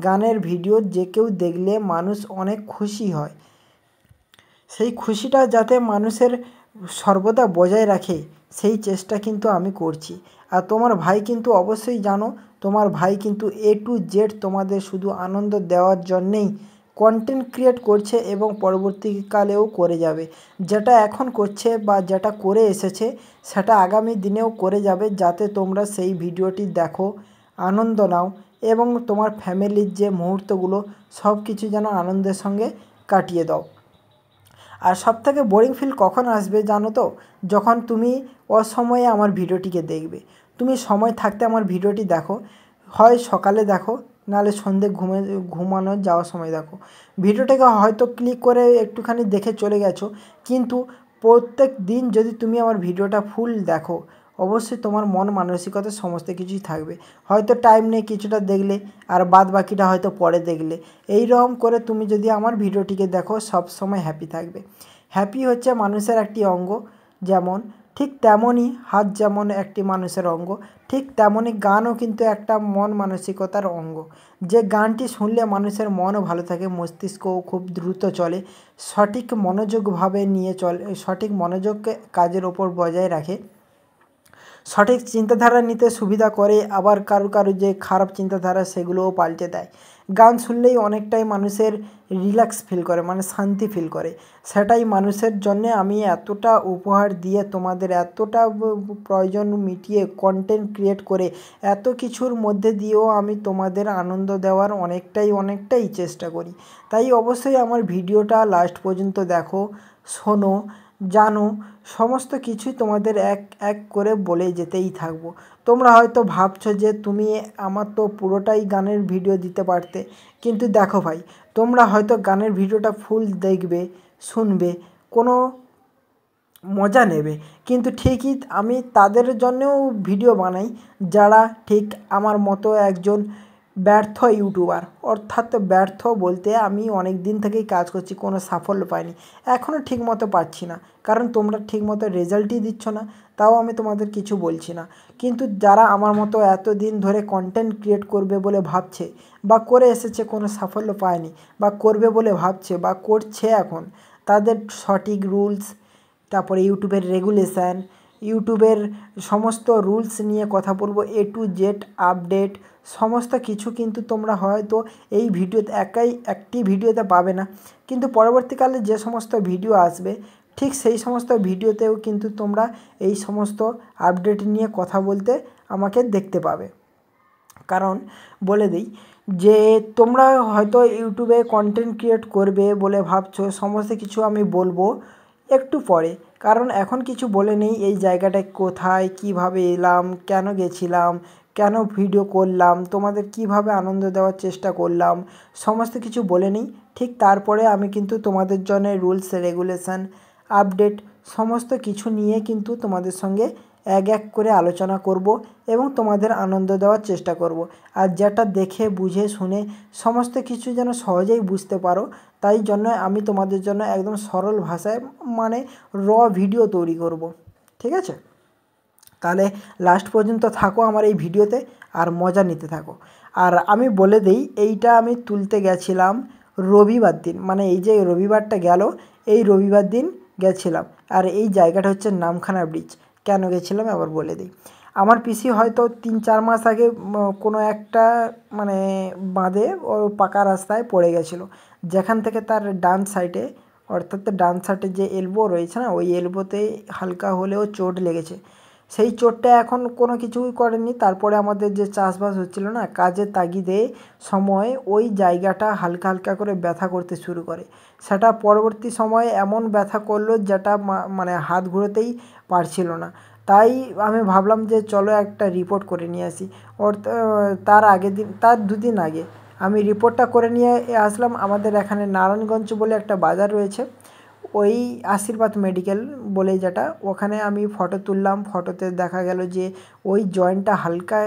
গানের ভিডিও যে কেউ দেখলে মানুষ অনেক খুশি হয়। সেই খুশিটা যাতে মানুষের সর্বদা বজায় রাখে, সেই চেষ্টা কিন্তু আমি করছি। আর তোমার ভাই কিন্তু অবশ্যই জানো, তোমার ভাই কিন্তু A to Z তোমাদের শুধু আনন্দ দেওয়ার জন্যেই কন্টেন্ট ক্রিয়েট করছে, এবং পরবর্তীকালেও করে যাবে। যেটা এখন করছে বা যেটা করে এসেছে সেটা আগামী দিনেও করে যাবে, যাতে তোমরা সেই ভিডিওটি দেখো, আনন্দ নাও, এবং তোমার ফ্যামিলির যে মুহূর্তগুলো সব কিছু যেন আনন্দের সঙ্গে কাটিয়ে দাও। আর সবথেকে বোরিং ফিল কখন আসবে জানো তো? যখন তুমি অসময়ে আমার ভিডিওটিকে দেখবে। তুমি সময় থাকতে আমার ভিডিওটি দেখো, হয় সকালে দেখো, নাহলে সন্ধে ঘুমানো যাওয়ার সময় দেখো। ভিডিওটাকে হয়তো ক্লিক করে একটুখানি দেখে চলে গেছো, কিন্তু প্রত্যেক দিন যদি তুমি আমার ভিডিওটা ফুল দেখো, অবশ্যই তোমার মন মানসিকতা সমস্ত কিছুই থাকবে। হয়তো টাইম নেই কিছুটা দেখলে, আর বাদ বাকিটা হয়তো পরে দেখলে। এইরকম করে তুমি যদি আমার ভিডিওটিকে দেখো, সব সময় হ্যাপি থাকবে। হ্যাপি হচ্ছে মানুষের একটি অঙ্গ, যেমন ঠিক তেমনই হাত যেমন একটি মানুষের অঙ্গ, ঠিক তেমনই গানও কিন্তু একটা মন মানসিকতার অঙ্গ। যে গানটি শুনলে মানুষের মনও ভালো থাকে, মস্তিষ্কও খুব দ্রুত চলে, সঠিক মনোযোগভাবে নিয়ে চলে, সঠিক মনোযোগকে কাজের ওপর বজায় রাখে, সঠিক চিন্তাধারা নিতে সুবিধা করে। আবার কারো যে খারাপ চিন্তাধারা সেগুলোও পাল্টে দেয়। গান শুনলেই অনেকটাই মানুষের রিল্যাক্স ফিল করে, শান্তি ফিল করে। সেটাই মানুষের জন্যে আমি এতটা উপহার দিয়ে, তোমাদের এতটা প্রয়োজন মিটিয়ে কন্টেন্ট ক্রিয়েট করে, এত কিছুর মধ্যে দিয়েও আমি তোমাদের আনন্দ দেওয়ার অনেকটাই চেষ্টা করি। তাই অবশ্যই আমার ভিডিওটা লাস্ট পর্যন্ত দেখো, শোনো, জানো, সমস্ত কিছুই তোমাদের এক করে বলে যেতেই থাকবো। তোমরা হয়তো ভাবছো যে তুমি আমার তো পুরোটাই গানের ভিডিও দিতে পারতে, কিন্তু দেখো ভাই, তোমরা হয়তো গানের ভিডিওটা ফুল দেখবে, শুনবে, কোনো মজা নেবে, কিন্তু ঠিকই আমি তাদের জন্যেও ভিডিও বানাই যারা ঠিক আমার মতো একজন ব্যর্থ ইউটিউবার। অর্থাৎ ব্যর্থ বলতে আমি অনেক দিন থেকেই কাজ করছি, কোনো সাফল্য পাইনি, এখনও ঠিকমতো পাচ্ছি না, কারণ তোমরা ঠিকমতো রেজাল্টই দিচ্ছ না। তাও আমি তোমাদের কিছু বলছি না, কিন্তু যারা আমার মতো এতদিন ধরে কন্টেন্ট ক্রিয়েট করবে বলে ভাবছে বা করে এসেছে, কোনো সাফল্য পায়নি, বা করবে বলে ভাবছে বা করছে এখন, তাদের সঠিক রুলস, তারপরে ইউটিউবের রেগুলেশান, ইউটিউবের সমস্ত রুলস নিয়ে কথা বলবো, A to Z আপডেট সমস্ত কিছু কিন্তু তোমরা হয়তো এই ভিডিওতে একটি ভিডিওতে পাবে না, কিন্তু পরবর্তীকালে যে সমস্ত ভিডিও আসবে ঠিক সেই সমস্ত ভিডিওতেও কিন্তু তোমরা এই সমস্ত আপডেট নিয়ে কথা বলতে আমাকে দেখতে পাবে। কারণ বলে দিই যে তোমরা হয়তো ইউটিউবে কন্টেন্ট ক্রিয়েট করবে বলে ভাবছো, সমস্ত কিছু আমি বলবো একটু পরে, কারণ এখন কিছু বলে নেই এই জায়গাটায় কোথায়, কিভাবে এলাম, কেন গেছিলাম, কেন ভিডিও করলাম, তোমাদের কিভাবে আনন্দ দেওয়ার চেষ্টা করলাম, সমস্ত কিছু বলে নিই। ঠিক তারপরে আমি কিন্তু তোমাদের জন্য রুলস রেগুলেশন আপডেট সমস্ত কিছু নিয়ে কিন্তু তোমাদের সঙ্গে এক এক করে আলোচনা করব এবং তোমাদের আনন্দ দেওয়ার চেষ্টা করব। আর যেটা দেখে বুঝে শুনে সমস্ত কিছু যেন সহজেই বুঝতে পারো, তাই জন্য আমি তোমাদের জন্য একদম সরল ভাষায় মানে ভিডিও তৈরি করব। ঠিক আছে, তাহলে লাস্ট পর্যন্ত থাকো আমার এই ভিডিওতে আর মজা নিতে থাকো। আর আমি বলে দিই, এইটা আমি তুলতে গেছিলাম রবিবার দিন, মানে এই যে রবিবারটা গেল এই রবিবার দিন গেছিলাম। আর এই জায়গাটা হচ্ছে নামখানা ব্রিজ। কেন গেছিলাম আবার বলে দিই। আমার পিসি হয়তো 3-4 মাস আগে কোনো একটা মানে বাঁধে ও পাকা রাস্তায় পড়ে গেছিলো, যেখান থেকে তার ডান সাইডে অর্থাৎ ডান সাইডে যে এলবো রয়েছে না, ওই এলবোতে হালকা হলেও চোট লেগেছে। সেই চোটটা এখন কোনো কিছুই করেনি। তারপরে আমাদের যে চাষবাস হচ্ছিল না, কাজের তাগিদে সময় ওই জায়গাটা হালকা হালকা করে ব্যথা করতে শুরু করে। সেটা পরবর্তী সময়ে এমন ব্যথা করলো যেটা মানে হাত ঘুরোতেই পারছিল না। তাই আমি ভাবলাম যে চলো একটা রিপোর্ট করে নিয়ে আসি। তার 2 দিন আগে আমি রিপোর্টটা করে নিয়ে আসলাম। আমাদের এখানে নারায়ণগঞ্জ বলে একটা বাজার রয়েছে, ওই আশীর্বাদ মেডিকেল বলে যেটা, ওখানে আমি ফটো তুললাম। ফটোতে দেখা গেল যে ওই জয়েন্টটা হালকা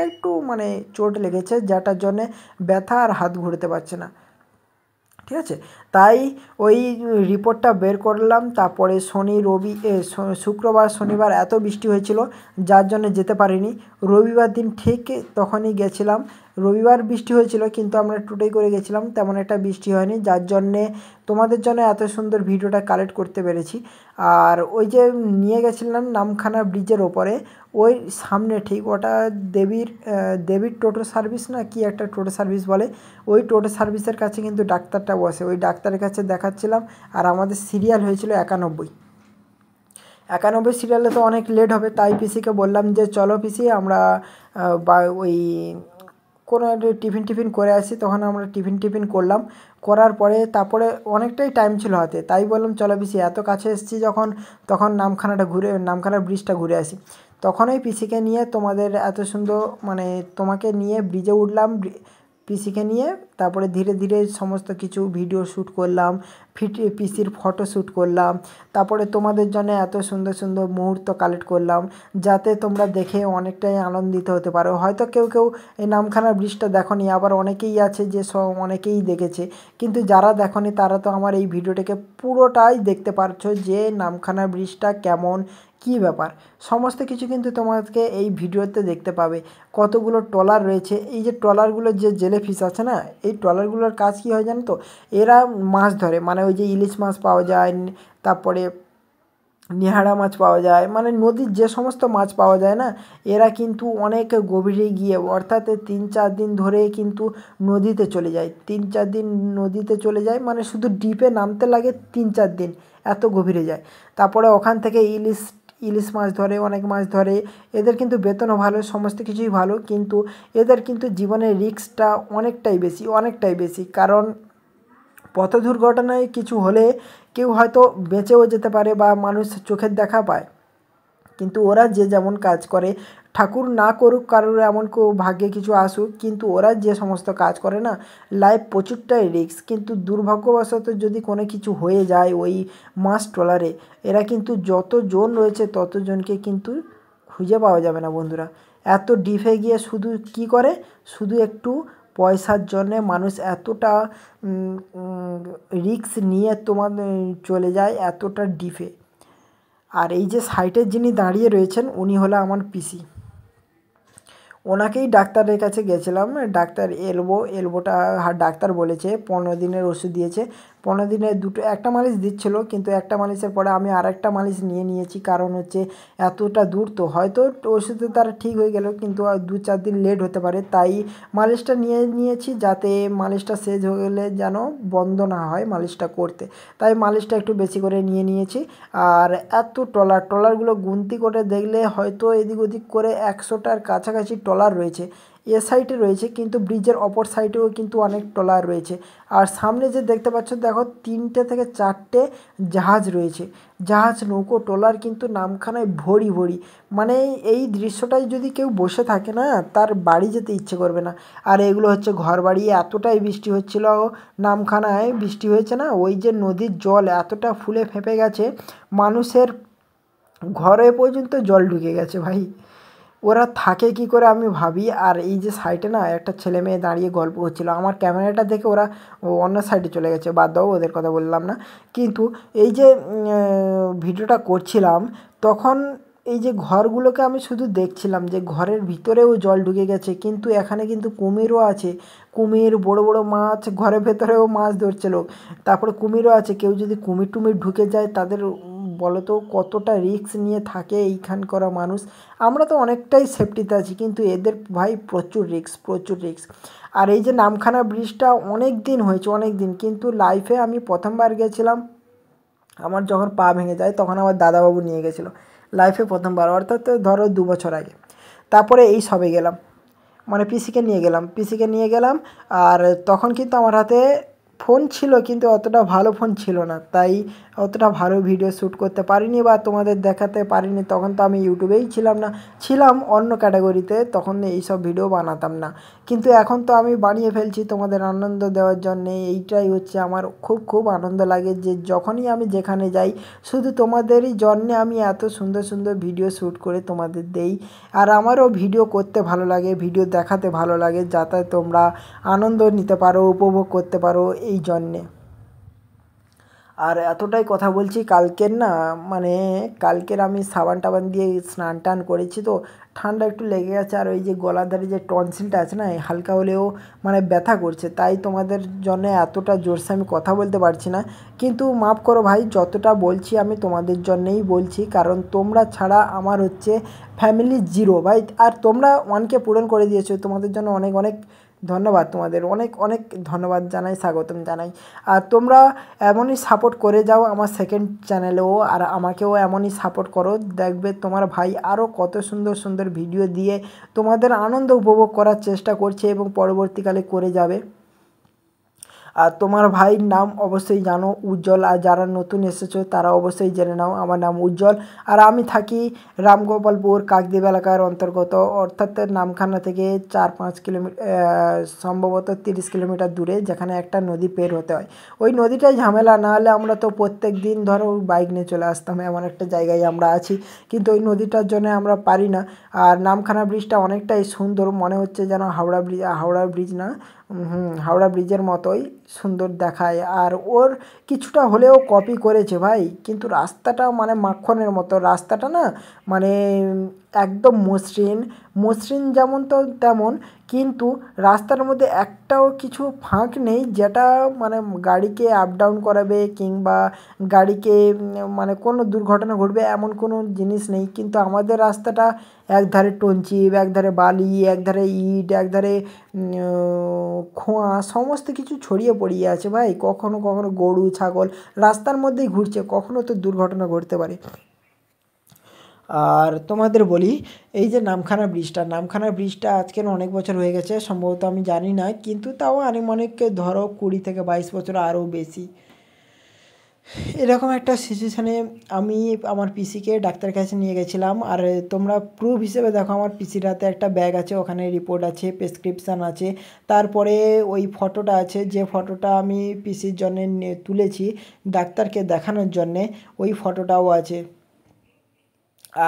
একটু মানে চোট লেগেছে, যেটার জন্যে ব্যথা আর হাত ঘুরতে পারছে না। ঠিক আছে, তাই ওই রিপোর্টটা বের করলাম। তারপরে শুক্রবার শনিবার এত বৃষ্টি হয়েছিল যার জন্য যেতে পারিনি। রবিবার দিন ঠিক তখনই গেছিলাম। রবিবার বৃষ্টি হয়েছিল কিন্তু আমরা টোটোই করে গেছিলাম, তেমন একটা বৃষ্টি হয়নি, যার জন্যে তোমাদের জন্য এত সুন্দর ভিডিওটা কালেক্ট করতে পেরেছি। আর ওই যে নিয়ে গেছিলাম নামখানা ব্রিজের ওপরে, ওই সামনে ঠিক ওটা দেবীর টোটো সার্ভিস না কি একটা টোটো সার্ভিস বলে, ওই টোটো সার্ভিসের কাছে কিন্তু ডাক্তারটা বসে, ওই ডাক্তারের কাছে দেখাচ্ছিলাম। আর আমাদের সিরিয়াল হয়েছিল 91 সিরিয়ালে তো অনেক লেট হবে, তাই পিসিকে বললাম যে চলো পিসি আমরা ওই কোনো একটা টিফিন করে আসি। তখন আমরা টিফিন করলাম, করার পরে তারপরে অনেকটাই টাইম ছিল হাতে, তাই বললাম চলো পিসি এত কাছে এসেছি যখন, তখন নামখানা ব্রিজটা ঘুরে আসি। তখনই পিসিকে নিয়ে তোমাদের এত সুন্দর মানে তোমাকে নিয়ে ব্রিজে উঠলাম, পিসিকে নিয়ে তারপরে ধীরে ধীরে সমস্ত কিছু ভিডিও শ্যুট করলাম, পিসির ফটো শ্যুট করলাম। তারপরে তোমাদের জন্য এত সুন্দর সুন্দর মুহূর্ত কালেক্ট করলাম, যাতে তোমরা দেখে অনেকটাই আনন্দিত হতে পারো। হয়তো কেউ এই নামখানা ব্রিজটা দেখোনি, আবার অনেকেই আছে যে অনেকেই দেখেছে, কিন্তু যারা দেখোনি তারা তো আমার এই ভিডিওটাকে পুরোটাই দেখতে পারছো যে নামখানা ব্রিজটা কেমন, কী ব্যাপার, সমস্ত কিছু কিন্তু তোমাকে এই ভিডিওতে দেখতে পাবে। কতগুলো ট্রলার রয়েছে, এই যে ট্রলারগুলো যে জেলে ফিশ আছে না, এই ট্রলারগুলোর কাজ কী হয় জানো তো, এরা মাছ ধরে, মানে ওই যে ইলিশ মাছ পাওয়া যায়, তারপরে নিহারা মাছ পাওয়া যায়, মানে নদীর যে সমস্ত মাছ পাওয়া যায় না, এরা কিন্তু অনেক গভীরে গিয়ে অর্থাৎ 3-4 দিন ধরে কিন্তু নদীতে চলে যায়, 3-4 দিন নদীতে চলে যায়, মানে শুধু ডিপে নামতে লাগে 3-4 দিন, এত গভীরে যায়। তারপরে ওখান থেকে ইলিশ মাছ ধরে, অনেক মাছ ধরে। এদের কিন্তু বেতনও ভালো, সমস্ত কিছুই ভালো, কিন্তু এদের কিন্তু জীবনের রিস্কটা অনেকটাই বেশি। কারণ পথ দুর্ঘটনায় কিছু হলে কেউ হয়তো বেঁচেও যেতে পারে বা মানুষ চোখের দেখা পায়, কিন্তু ওরা যে যেমন কাজ করে, ঠাকুর না করুক কারোর এমন ভাগ্যে কিছু আসুক, কিন্তু ওরা যে সমস্ত কাজ করে না, লাইফ প্রচুরটাই রিস্ক। কিন্তু দুর্ভাগ্যবশত যদি কোনো কিছু হয়ে যায় ওই মাছ ট্রলারে, এরা কিন্তু যতজন রয়েছে ততজনকে কিন্তু খুঁজে পাওয়া যাবে না বন্ধুরা। এত ডিপে গিয়ে শুধু কি করে, শুধু একটু পয়সার জন্যে মানুষ এতটা রিস্ক নিয়ে তোমাদের চলে যায় এতটা ডিপে। আর এই যে সাইডের যিনি দাঁড়িয়ে রয়েছেন উনি হলো আমার পিসি। ওনাকেই ডাক্তারের কাছে গেছিলাম, ডাক্তার এলবোটা ডাক্তার বলেছে 15 দিনের ওষুধ দিয়েছে, 15 দিনে একটা মালিশ দিচ্ছিলো, কিন্তু একটা মালিশের পরে আমি আরেকটা মালিশ নিয়েছি, কারণ হচ্ছে এতটা দূর তো হয়তো ওষুধের দ্বারা ঠিক হয়ে গেল, কিন্তু 2-4 দিন লেট হতে পারে, তাই মালিশটা নিয়েছি যাতে মালিশটা শেষ হয়ে গেলে যেন বন্ধ না হয় মালিশটা করতে, তাই মালিশটা একটু বেশি করে নিয়েছি। আর এত ট্রলারগুলো গুনতি করে দেখলে হয়তো এদিক ওদিক করে 100টার কাছাকাছি ট্রলার রয়েছে, এ সাইডে রয়েছে, কিন্তু ব্রিজের অপর সাইডেও কিন্তু অনেক ট্রলার রয়েছে। আর সামনে যে দেখতে পাচ্ছ দেখো 3টে থেকে 4টে জাহাজ রয়েছে, জাহাজ নৌকো ট্রলার কিন্তু নামখানায় ভরি। মানে এই দৃশ্যটাই যদি কেউ বসে থাকে না তার বাড়ি যেতে ইচ্ছে করবে না। আর এগুলো হচ্ছে ঘর বাড়ি। এতটাই বৃষ্টি হচ্ছিল নামখানায়, বৃষ্টি হয়েছে না, ওই যে নদীর জল এতটা ফুলে ফেঁপে গেছে, মানুষের ঘরে পর্যন্ত জল ঢুকে গেছে ভাই। ওরা থাকে কি করে আমি ভাবি। আর এই যে সাইডে না একটা ছেলে মেয়ে দাঁড়িয়ে গল্প করছিল, আমার ক্যামেরাটা দেখে ওরা অন্য সাইডে চলে গেছে, বাদ দাও ওদের কথা বললাম না। কিন্তু এই যে ভিডিওটা করছিলাম তখন এই যে ঘরগুলোকে আমি শুধু দেখছিলাম যে ঘরের ভিতরেও জল ঢুকে গেছে, কিন্তু এখানে কিন্তু কুমিরও আছে, কুমির বড় মাছ, ঘরের ভেতরেও মাছ ধরছে লোক, তারপরে কুমিরও আছে। কেউ যদি কুমির ঢুকে যায় তাদের বলো তো কতটা রিস্ক নিয়ে থাকে এইখানকার মানুষ। আমরা তো অনেকটাই সেফটিতে আছি, কিন্তু এদের ভাই প্রচুর রিস্ক। আর এই যে নামখানা ব্রিজটা অনেক দিন হয়েছে, কিন্তু লাইফে আমি প্রথমবার গেছিলাম, আমার যখন পা ভেঙে যায় তখন আমার দাদাবাবু নিয়ে গেছিলো, লাইফে প্রথমবার, অর্থাৎ ধরো 2 বছর আগে। তারপরে এই সবে গেলাম, মানে পিসিকে নিয়ে গেলাম। আর তখন কিন্তু আমার হাতে ফোন ছিল, কিন্তু অতটা ভালো ফোন ছিল না, তাই অতটা ভালো ভিডিও শ্যুট করতে পারিনি বা তোমাদের দেখাতে পারিনি। তখন তো আমি ইউটিউবেই ছিলাম অন্য ক্যাটাগরিতে, তখন এইসব ভিডিও বানাতাম না, কিন্তু এখন তো আমি বানিয়ে ফেলছি তোমাদের আনন্দ দেওয়ার জন্যে। এইটাই হচ্ছে আমার খুব আনন্দ লাগে যে যখনই আমি যেখানে যাই শুধু তোমাদেরই জন্যে আমি এত সুন্দর ভিডিও শ্যুট করে তোমাদের দেই। আর আমারও ভিডিও করতে ভালো লাগে, ভিডিও দেখাতে ভালো লাগে, যাতে তোমরা আনন্দ নিতে পারো, উপভোগ করতে পারো, এই জন্যে। আর এতটাই কথা বলছি, কালকের আমি সাবান টাবান দিয়ে স্নান টান করেছি, তো ঠান্ডা একটু লেগে গেছে। আর ওই যে গলার ধারে যে টনসিলটা আছে না, হালকা হলেও মানে ব্যথা করছে, তাই তোমাদের জন্য এতটা জোরসে আমি কথা বলতে পারছি না, কিন্তু মাফ করো ভাই, যতটা বলছি আমি তোমাদের জন্যেই বলছি, কারণ তোমরা ছাড়া আমার হচ্ছে ফ্যামিলি জিরো ভাই। আর তোমরা 1K পূরণ করে দিয়েছো, তোমাদের জন্য অনেক ধন্যবাদ, তোমাদের অনেক ধন্যবাদ জানাই, স্বাগতম জানাই। আর তোমরা এমনই সাপোর্ট করে যাও আমার সেকেন্ড চ্যানেলেও, আর আমাকেও এমনই সাপোর্ট করো, দেখবে তোমার ভাই আরও কত সুন্দর ভিডিও দিয়ে তোমাদের আনন্দ উপভোগ করার চেষ্টা করছে এবং পরবর্তীকালে করে যাবে। আর তোমার ভাইয়ের নাম অবশ্যই জানো, উজ্জ্বল। আর যারা নতুন এসেছো তারা অবশ্যই জেনে নাও, আমার নাম উজ্জ্বল। আর আমি থাকি রামগোপালপুর কাকদ্বীপ এলাকার অন্তর্গত, অর্থাৎ নামখানা থেকে 4-5 কিলোমিটার, সম্ভবত 30 কিলোমিটার দূরে, যেখানে একটা নদী পের হতে হয়। ওই নদীটাই ঝামেলা, না হলে আমরা তো প্রত্যেক দিন ধরো বাইক নিয়ে চলে আসতাম, এমন একটা জায়গায় আমরা আছি, কিন্তু ওই নদীটার জন্য আমরা পারি না। আর নামখানা ব্রিজটা অনেকটাই সুন্দর, মনে হচ্ছে যেন হাওড়া ব্রিজ না, হাওড়া ব্রিজের মতোই সুন্দর দেখায়। আর ওর কিছুটা হলেও কপি করেছে ভাই, কিন্তু রাস্তাটা মানে মাখনের মতো, রাস্তাটা না মানে একদম মসৃণ যেমন তো তেমন, কিন্তু রাস্তার মধ্যে একটাও কিছু ফাঁক নেই যেটা মানে গাড়িকে আপ ডাউন করাবে কিংবা গাড়িকে মানে কোনো দুর্ঘটনা ঘটবে এমন কোনো জিনিস নেই। কিন্তু আমাদের রাস্তাটা একধারে টঞ্চিপ, একধারে বালি, একধারে ইট, একধারে খোঁয়া, সমস্ত কিছু ছড়িয়ে পড়িয়ে আছে ভাই। কখনো গরু ছাগল রাস্তার মধ্যেই ঘুরছে, কখনো তো দুর্ঘটনা ঘটতে পারে। আর তোমাদের বলি, এই যে নামখানা ব্রিজটা আজকের অনেক বছর হয়ে গেছে, সম্ভবত আমি জানি না, কিন্তু তাও আনুমানিক ধরো 20 থেকে 22 বছর আরও বেশি। এরকম একটা সিচুয়েশানে আমি আমার পিসিকে ডাক্তারের কাছে নিয়ে গেছিলাম। আর তোমরা প্রুফ হিসেবে দেখো আমার পিসির হাতে একটা ব্যাগ আছে, ওখানে রিপোর্ট আছে, প্রেসক্রিপশান আছে, তারপরে ওই ফটোটা আছে, যে ফটোটা আমি পিসির জন্যে তুলেছি ডাক্তারকে দেখানোর জন্যে, ওই ফটোটাও আছে।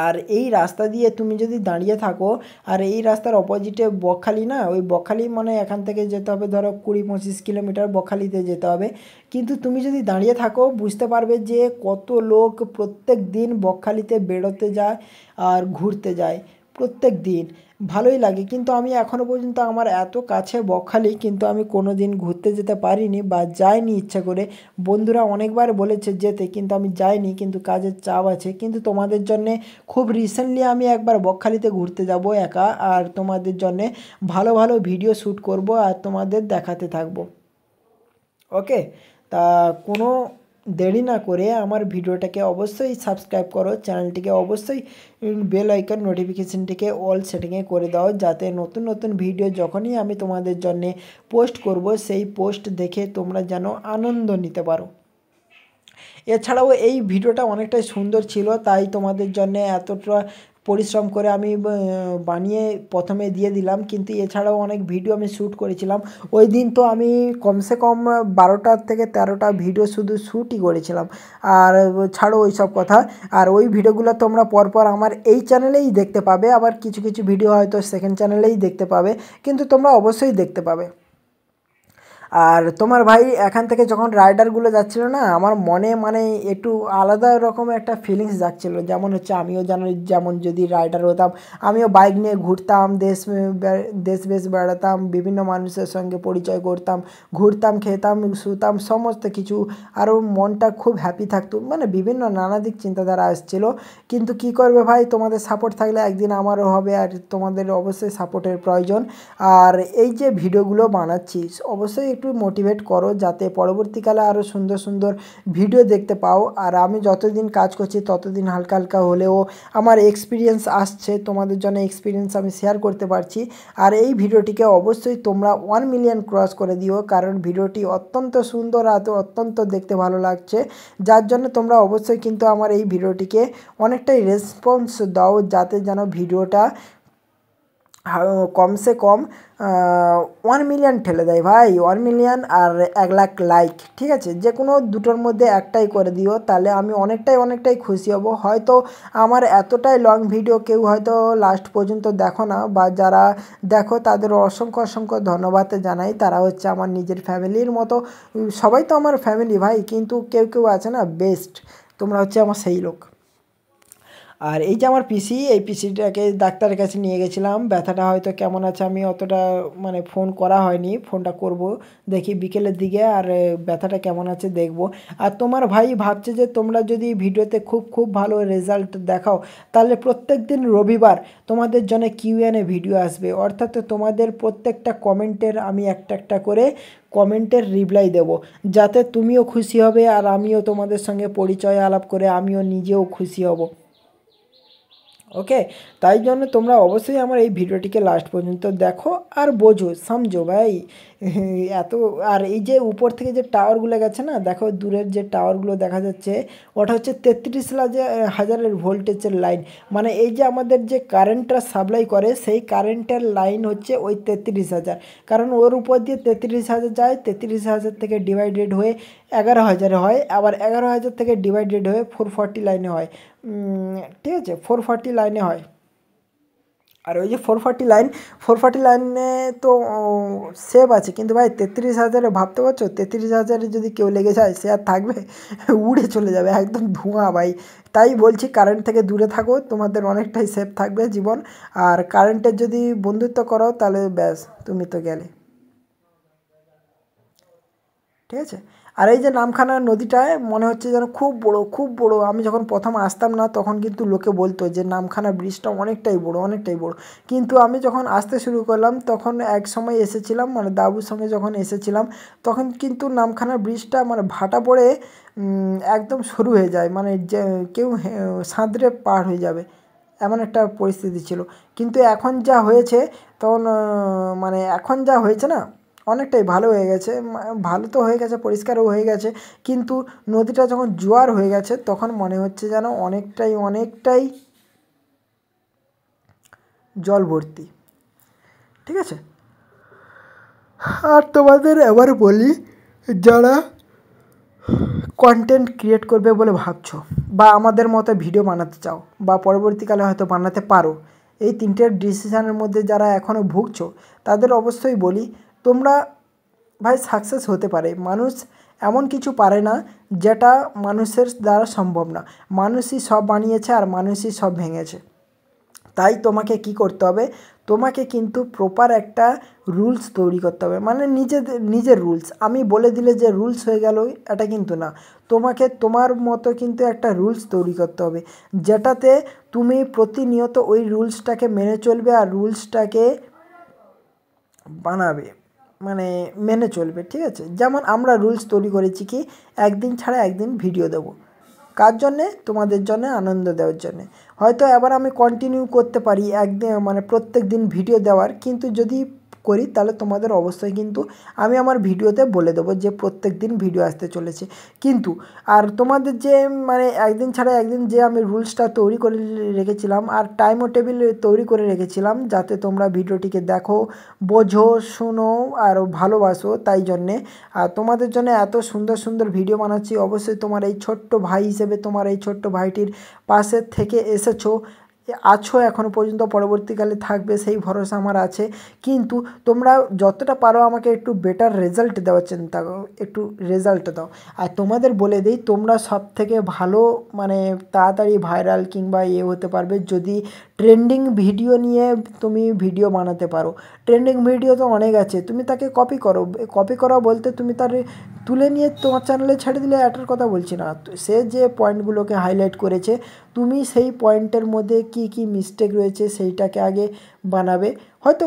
আর এই রাস্তা দিয়ে তুমি যদি দাঁড়িয়ে থাকো, আর এই রাস্তার অপোজিটে বকখালি না, ওই বকখালি মানে এখান থেকে যেতে হবে ধরো 20-25 কিলোমিটার বকখালিতে যেতে হবে। কিন্তু তুমি যদি দাঁড়িয়ে থাকো বুঝতে পারবে যে কত লোক প্রত্যেক দিন বকখালিতে বেরোতে যায় আর ঘুরতে যায় প্রত্যেক দিন। ভালোই লাগে, কিন্তু আমি এখনও পর্যন্ত আমার এত কাছে বকখালি কিন্তু আমি কোনো দিন ঘুরতে যেতে পারিনি বা যাইনি ইচ্ছা করে। বন্ধুরা অনেকবার বলেছে যেতে, কিন্তু আমি যাইনি, কিন্তু কাজের চাপ আছে। কিন্তু তোমাদের জন্যে খুব রিসেন্টলি আমি একবার বকখালিতে ঘুরতে যাব একা, আর তোমাদের জন্যে ভালো ভালো ভিডিও শ্যুট করব আর তোমাদের দেখাতে থাকবো। ওকে, তা কোনো দেরি না করে আমার ভিডিওটাকে অবশ্যই সাবস্ক্রাইব করো, চ্যানেলটিকে অবশ্যই বেল আইকন নোটিফিকেশানটিকে অল সেটিংয়ে করে দাও, যাতে নতুন নতুন ভিডিও যখনই আমি তোমাদের জন্যে পোস্ট করব সেই পোস্ট দেখে তোমরা যেন আনন্দ নিতে পারো। এছাড়াও এই ভিডিওটা অনেকটাই সুন্দর ছিল, তাই তোমাদের জন্যে এতটা পরিশ্রম করে আমি বানিয়ে প্রথমে দিয়ে দিলাম। কিন্তু এছাড়াও অনেক ভিডিও আমি শ্যুট করেছিলাম ওই দিন। তো আমি কমসে কম 12টা থেকে 13টা ভিডিও শুধু শ্যুটই করেছিলাম। আর ছাড়ো ওই সব কথা, আর ওই ভিডিওগুলো তোমরা পরপর আমার এই চ্যানেলেই দেখতে পাবে, আবার কিছু কিছু ভিডিও হয়তো সেকেন্ড চ্যানেলেই দেখতে পাবে, কিন্তু তোমরা অবশ্যই দেখতে পাবে। আর তোমার ভাই এখান থেকে যখন রাইডারগুলো যাচ্ছিলো না, আমার মনে মানে একটু আলাদা রকম একটা ফিলিংস যাচ্ছিলো, যেমন হচ্ছে আমিও যেমন যদি রাইডার হতাম, আমিও বাইক নিয়ে ঘুরতাম, দেশ বেশ বেড়াতাম, বিভিন্ন মানুষের সঙ্গে পরিচয় করতাম, ঘুরতাম, খেতাম, শুতাম, সমস্ত কিছু, আরও মনটা খুব হ্যাপি থাকতো, মানে বিভিন্ন নানা দিক চিন্তাধারা আসছিলো। কিন্তু কি করবে ভাই, তোমাদের সাপোর্ট থাকলে একদিন আমারও হবে, আর তোমাদের অবশ্যই সাপোর্টের প্রয়োজন। আর এই যে ভিডিওগুলো বানাচ্ছি অবশ্যই একটু মোটিভেট করো, যাতে পরবর্তীকালে আরও সুন্দর সুন্দর ভিডিও দেখতে পাও। আর আমি যতদিন কাজ করছি ততদিন হালকা হালকা হলেও আমার এক্সপিরিয়েন্স আসছে, তোমাদের জন্য এক্সপিরিয়েন্স আমি শেয়ার করতে পারছি। আর এই ভিডিওটিকে অবশ্যই তোমরা 1 মিলিয়ন ক্রস করে দিও, কারণ ভিডিওটি অত্যন্ত সুন্দর আর অত্যন্ত দেখতে ভালো লাগছে, যার জন্য তোমরা অবশ্যই কিন্তু আমার এই ভিডিওটিকে অনেকটাই রেসপন্স দাও, যাতে যেন ভিডিওটা কমসে কম 1 মিলিয়ন ঠেলে দেয় ভাই। 1 মিলিয়ন আর 1 লাখ লাইক, ঠিক আছে, যে কোনো দুটোর মধ্যে একটাই করে দিও, তাহলে আমি অনেকটাই খুশি হব। হয়তো আমার এতটাই লং ভিডিও কেউ হয়তো লাস্ট পর্যন্ত দেখো না, বা যারা দেখো তাদের অসংখ্য ধন্যবাদ জানাই। তারা হচ্ছে আমার নিজের ফ্যামিলির মতো, সবাই তো আমার ফ্যামিলি ভাই, কিন্তু কেউ আছে না বেস্ট, তোমরা হচ্ছে আমার সেই লোক। আর এই যে আমার পিসি, এই পিসিটাকে ডাক্তারের কাছে নিয়ে গেছিলাম, ব্যথাটা হয়তো কেমন আছে আমি অতটা মানে ফোন করা হয়নি, ফোনটা করব দেখি বিকেলের দিকে, আর ব্যথাটা কেমন আছে দেখব। আর তোমার ভাই ভাবছে যে তোমরা যদি ভিডিওতে খুব ভালো রেজাল্ট দেখাও, তাহলে প্রত্যেক দিন রবিবার তোমাদের জন্য Q&A ভিডিও আসবে, অর্থাৎ তোমাদের প্রত্যেকটা কমেন্টের আমি একটা করে কমেন্টের রিপ্লাই দেব, যাতে তুমিও খুশি হবে আর আমিও তোমাদের সঙ্গে পরিচয় আলাপ করে আমিও নিজেও খুশি হব। ওকে, তাই জন্য তোমরা অবশ্যই আমার এই ভিডিওটিকে লাস্ট পর্যন্ত দেখো আর বোঝো, সমঝো ভাই। এত আর এই যে উপর থেকে যে টাওয়ারগুলো গেছে না, দেখো দূরের যে টাওয়ারগুলো দেখা যাচ্ছে, ওটা হচ্ছে 33,000 ভোল্টেজের লাইন, মানে এই যে আমাদের যে কারেন্টটা সাপ্লাই করে সেই কারেন্টের লাইন হচ্ছে ওই 33,000, কারণ ওর উপর দিয়ে 33,000 যায়, 33,000 থেকে ডিভাইডেড হয়ে 11,000 হয়, আবার 11,000 থেকে ডিভাইডেড হয়ে 440 লাইনে হয়, ঠিক আছে, 440 লাইনে হয়। আর ওই যে 440 লাইনে তো সেভ আছে, কিন্তু ভাই 33,000 ভাবতে পারছো, 33,000 যদি কেউ লেগে যায় সে আর থাকবে, উড়ে চলে যাবে একদম ধোঁয়া ভাই। তাই বলছি কারেন্ট থেকে দূরে থাকো, তোমাদের অনেকটাই সেফ থাকবে জীবন। আর কারেন্টের যদি বন্ধুত্ব করো তাহলে ব্যাস তুমি তো গেলে, ঠিক আছে। আর এই যে নামখানা নদীটায় মনে হচ্ছে যেন খুব বড়। আমি যখন প্রথম আসতাম না তখন কিন্তু লোকে বলতো যে নামখানা ব্রিজটা অনেকটাই বড়, কিন্তু আমি যখন আসতে শুরু করলাম তখন এক সময় এসেছিলাম, মানে দাবুর সঙ্গে যখন এসেছিলাম তখন কিন্তু নামখানা ব্রিজটা মানে ভাটা পড়ে একদম সরু হয়ে যায়, মানে যে কেউ সাঁতরে পার হয়ে যাবে এমন একটা পরিস্থিতি ছিল। কিন্তু এখন যা হয়েছে তখন মানে এখন যা হয়েছে না অনেকটাই ভালো হয়ে গেছে, ভালো তো হয়ে গেছে, পরিষ্কারও হয়ে গেছে, কিন্তু নদীটা যখন জোয়ার হয়ে গেছে তখন মনে হচ্ছে যেন অনেকটাই জল ভর্তি, ঠিক আছে। আর তোমাদের এবার বলি, যারা কন্টেন্ট ক্রিয়েট করবে বলে ভাবছো, বা আমাদের মতো ভিডিও বানাতে চাও, বা পরবর্তীকালে হয়তো বানাতে পারো, এই তিনটের ডিসিশানের মধ্যে যারা এখনও ভুগছো তাদের অবশ্যই বলি তোমরা ভাই সাকসেস হতে পারে। মানুষ এমন কিছু পারে না যেটা মানুষের দ্বারা সম্ভব না। মানুষই সব বানিয়েছে আর মানুষই সব ভেঙেছে। তাই তোমাকে কি করতে হবে, তোমাকে কিন্তু প্রপার একটা রুলস তৈরি করতে হবে, মানে নিজের রুলস। আমি বলে দিলে যে রুলস হয়ে গেল এটা কিন্তু না, তোমাকে তোমার মতো কিন্তু একটা রুলস তৈরি করতে হবে, যেটাতে তুমি প্রতিনিয়ত ওই রুলসটাকে মেনে চলবে আর রুলসটাকে বানাবে, মানে মেনে চলবে। ঠিক আছে, যেমন আমরা রুলস তৈরি করেছি কি একদিন ছাড়া একদিন ভিডিও দেবো। কার জন্যে? তোমাদের জন্য, আনন্দ দেওয়ার জন্যে। হয়তো এবার আমি কন্টিনিউ করতে পারি একদিন, মানে প্রত্যেক দিন ভিডিও দেওয়ার, কিন্তু যদি করি তাহলে তোমাদের অবশ্যই কিন্তু আমি আমার ভিডিওতে বলে দেবো যে প্রত্যেক দিন ভিডিও আসতে চলেছে। কিন্তু আর তোমাদের যে মানে একদিন ছাড়া একদিন যে আমি রুলসটা তৈরি করে রেখেছিলাম আর টাইম ও টেবিল তৈরি করে রেখেছিলাম যাতে তোমরা ভিডিওটিকে দেখো, বোঝো, শোনো আর ভালোবাসো, তাই জন্যে। আর তোমাদের জন্য এত সুন্দর সুন্দর ভিডিও বানাচ্ছি। অবশ্যই তোমার এই ছোট্ট ভাই হিসেবে তোমার এই ছোট্ট ভাইটির পাশে থেকে এসেছো, আছো এখনও পর্যন্ত, পরবর্তীকালে থাকবে সেই ভরসা আমার আছে। কিন্তু তোমরা যতটা পারো আমাকে একটু বেটার রেজাল্ট দেওয়ার চিন্তা করো, একটু রেজাল্ট দাও। আর তোমাদের বলে দিই, তোমরা সব থেকে ভালো মানে তাড়াতাড়ি ভাইরাল কিংবা হতে পারবে যদি ট্রেন্ডিং ভিডিও নিয়ে তুমি ভিডিও বানাতে পারো। ট্রেন্ডিং ভিডিও তো অনেক আছে, তুমি তাকে কপি করো। কপি করা বলতে তুমি তার তুলে নিয়ে তোমার চ্যানেলে ছেড়ে দিলে, এটার কথা বলছি না। সে যে পয়েন্টগুলোকে হাইলাইট করেছে তুমি সেই পয়েন্টের মধ্যে কি কি মিস্টেক রয়েছে সেইটাকে আগে বানাবে, হয়তো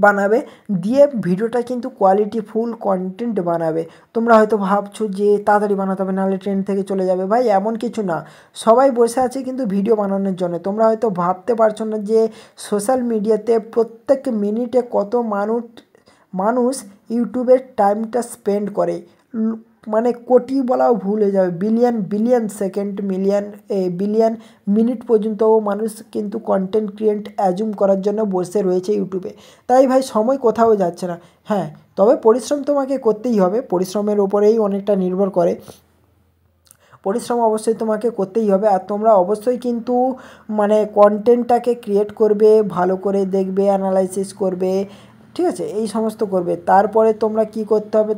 বানাবে, দিয়ে ভিডিওটা কিন্তু কোয়ালিটিফুল কন্টেন্ট বানাবে। তোমরা হয়তো ভাবছো যে তাড়াতাড়ি বানাতে হবে নাহলে ট্রেন্ড থেকে চলে যাবে। ভাই এমন কিছু না, সবাই বসে আছে কিন্তু ভিডিও বানানোর জন্য। তোমরা হয়তো ভাবতে পারছো না যে সোশ্যাল মিডিয়াতে প্রত্যেক মিনিটে কত মানুষ ইউটিউবের টাইমটা স্পেন্ড করে, মানে কোটি বলাও ভুল হয়ে যাবে, বিলিয়ন সেকেন্ড, বিলিয়ন মিনিট পর্যন্তও মানুষ কিন্তু কন্টেন্ট ক্রিয়েট অ্যাজুম করার জন্য বসে রয়েছে ইউটিউবে। তাই ভাই সময় কোথাও যাচ্ছে না। হ্যাঁ, তবে পরিশ্রম তোমাকে করতেই হবে, পরিশ্রমের ওপরেই অনেকটা নির্ভর করে। পরিশ্রম অবশ্যই তোমাকে করতেই হবে। আর তোমরা অবশ্যই কিন্তু মানে কন্টেন্টটাকে ক্রিয়েট করবে, ভালো করে দেখবে, অ্যানালাইসিস করবে, ঠিক আছে, এই সমস্ত করবে। তারপরে তোমরা কি করতে হবে,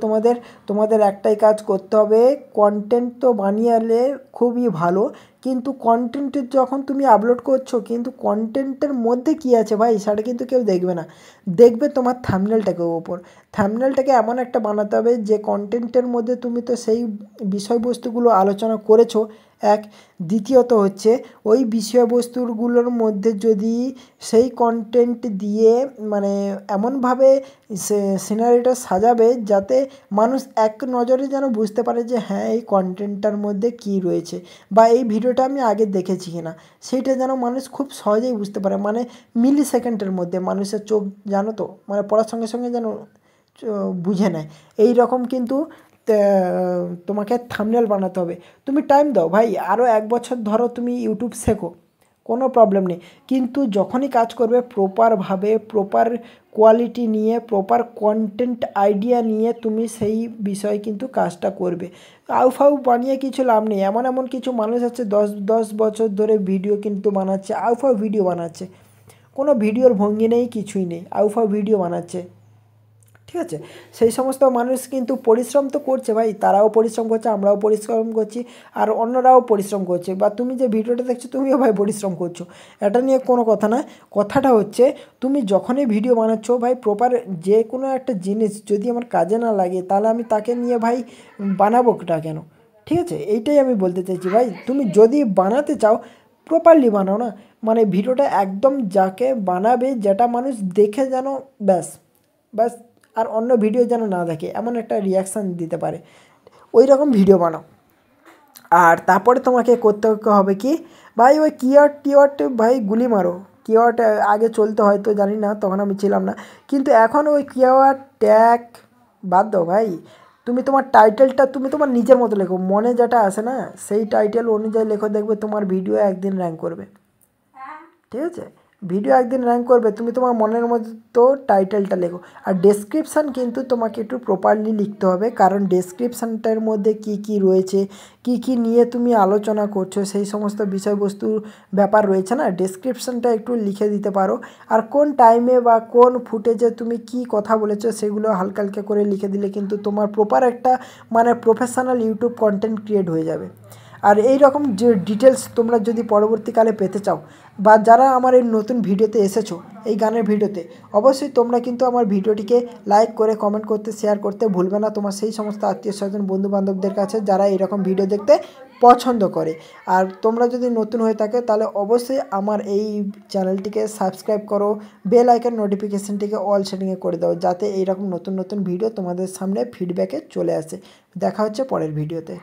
তোমাদের একটাই কাজ করতে হবে, কন্টেন্ট তো বানিয়ে খুবই ভালো, কিন্তু কন্টেন্টের যখন তুমি আপলোড করছো কিন্তু কন্টেন্টের মধ্যে কী আছে ভাই সেটা কিন্তু কেউ দেখবে না, দেখবে তোমার থাম্বনেলটাকে ওপর। থাম্বনেলটাকে এমন একটা বানাতে হবে যে কন্টেন্টের মধ্যে তুমি তো সেই বিষয়বস্তুগুলো আলোচনা করেছো, এক। দ্বিতীয়ত হচ্ছে ওই বিষয়বস্তুগুলোর মধ্যে যদি সেই কন্টেন্ট দিয়ে মানে এমনভাবে সিনারিটা সাজাবে যাতে মানুষ এক নজরে যেন বুঝতে পারে যে হ্যাঁ এই কন্টেন্টটার মধ্যে কী রয়েছে, বা এই ভিডিওটা আমি আগে দেখেছি কিনা, সেইটা যেন মানুষ খুব সহজেই বুঝতে পারে। মানে মিলি সেকেন্ডের মধ্যে মানুষের চোখ জানো তো মানে পড়ার সঙ্গে সঙ্গে যেন বুঝে নেয়। এই রকম কিন্তু তোমাকে থাম্বনেল বানাতে হবে। তুমি টাইম দাও ভাই, আরও 1 বছর ধরো তুমি ইউটিউব শেখো, কোনো প্রবলেম নেই। কিন্তু যখনই কাজ করবে প্রপারভাবে, প্রপার কোয়ালিটি নিয়ে, প্রপার কন্টেন্ট আইডিয়া নিয়ে তুমি সেই বিষয়ে কিন্তু কাজটা করবে। আউফাউ বানিয়ে কিছু লাভ নেই। এমন কিছু মানুষ আছে 10 বছর ধরে ভিডিও কিন্তু বানাচ্ছে, আউফাউ ভিডিও বানাচ্ছে, কোনো ভিডিওর ভঙ্গি নেই, কিছুই নেই, আউফাউ ভিডিও বানাচ্ছে, ঠিক আছে। সেই সমস্ত মানুষ কিন্তু পরিশ্রম তো করছে ভাই, তারাও পরিশ্রম করছে, আমরাও পরিশ্রম করছি, আর অন্যরাও পরিশ্রম করছে, বা তুমি যে ভিডিওটা দেখছো তুমিও ভাই পরিশ্রম করছো, এটা নিয়ে কোনো কথা না। কথাটা হচ্ছে তুমি যখনই ভিডিও বানাচ্ছ ভাই প্রপার যে কোনো একটা জিনিস যদি আমার কাজে না লাগে তাহলে আমি তাকে নিয়ে ভাই বানাবোটা কেন, ঠিক আছে। এইটাই আমি বলতে চাইছি ভাই, তুমি যদি বানাতে চাও প্রপারলি বানাও না, মানে ভিডিওটা একদম যাকে বানাবে যেটা মানুষ দেখে যেন ব্যাস আর অন্য ভিডিও যেন না দেখে এমন একটা রিয়াকশান দিতে পারে, ওই রকম ভিডিও বানাও। আর তারপরে তোমাকে করতে হবে কি ভাই, ওই কিওয়ার্ড ভাই গুলি মারো। কিওয়ার্ড আগে চলতে হয়তো জানি না, তখন আমি ছিলাম না, কিন্তু এখন ওই কিওয়ার্ড ট্যাগ বাদ দাও ভাই। তুমি তোমার টাইটেলটা তুমি তোমার নিজের মতো লেখো, মনে যেটা আসে না সেই টাইটেল অনুযায়ী লেখো, দেখবে তোমার ভিডিও একদিন র্যাঙ্ক করবে, ঠিক আছে। ভিডিও একদিন র্যাঙ্ক করবে, তুমি তোমার মনের মতো টাইটেলটা লেখো। আর ডেসক্রিপশান কিন্তু তোমাকে একটু প্রপারলি লিখতে হবে, কারণ ডেসক্রিপশানটার মধ্যে কি কি রয়েছে, কি কি নিয়ে তুমি আলোচনা করছো, সেই সমস্ত বিষয়বস্তুর ব্যাপার রয়েছে না, ডেসক্রিপশানটা একটু লিখে দিতে পারো। আর কোন টাইমে বা কোন ফুটেজে তুমি কি কথা বলেছো সেগুলো হালকা হালকা করে লিখে দিলে কিন্তু তোমার প্রপার একটা মানে প্রফেশনাল ইউটিউব কন্টেন্ট ক্রিয়েট হয়ে যাবে। আর এই রকম যে ডিটেলস তোমরা যদি পরবর্তীকালে পেতে চাও, বা যারা আমার এই নতুন ভিডিওতে এসেছো এই গানের ভিডিওতে, অবশ্যই তোমরা কিন্তু আমার ভিডিওটিকে লাইক করে কমেন্ট করতে শেয়ার করতে ভুলবে না তোমার সেই সমস্ত আত্মীয় স্বজন বন্ধু বান্ধবদের কাছে যারা এরকম ভিডিও দেখতে পছন্দ করে। আর তোমরা যদি নতুন হয়ে থাকে তাহলে অবশ্যই আমার এই চ্যানেলটিকে সাবস্ক্রাইব করো, বেল আইকন নোটিফিকেশানটিকে অল সেটিংয়ে করে দাও, যাতে এইরকম নতুন নতুন ভিডিও তোমাদের সামনে ফিডব্যাকে চলে আসে। দেখা হচ্ছে পরের ভিডিওতে।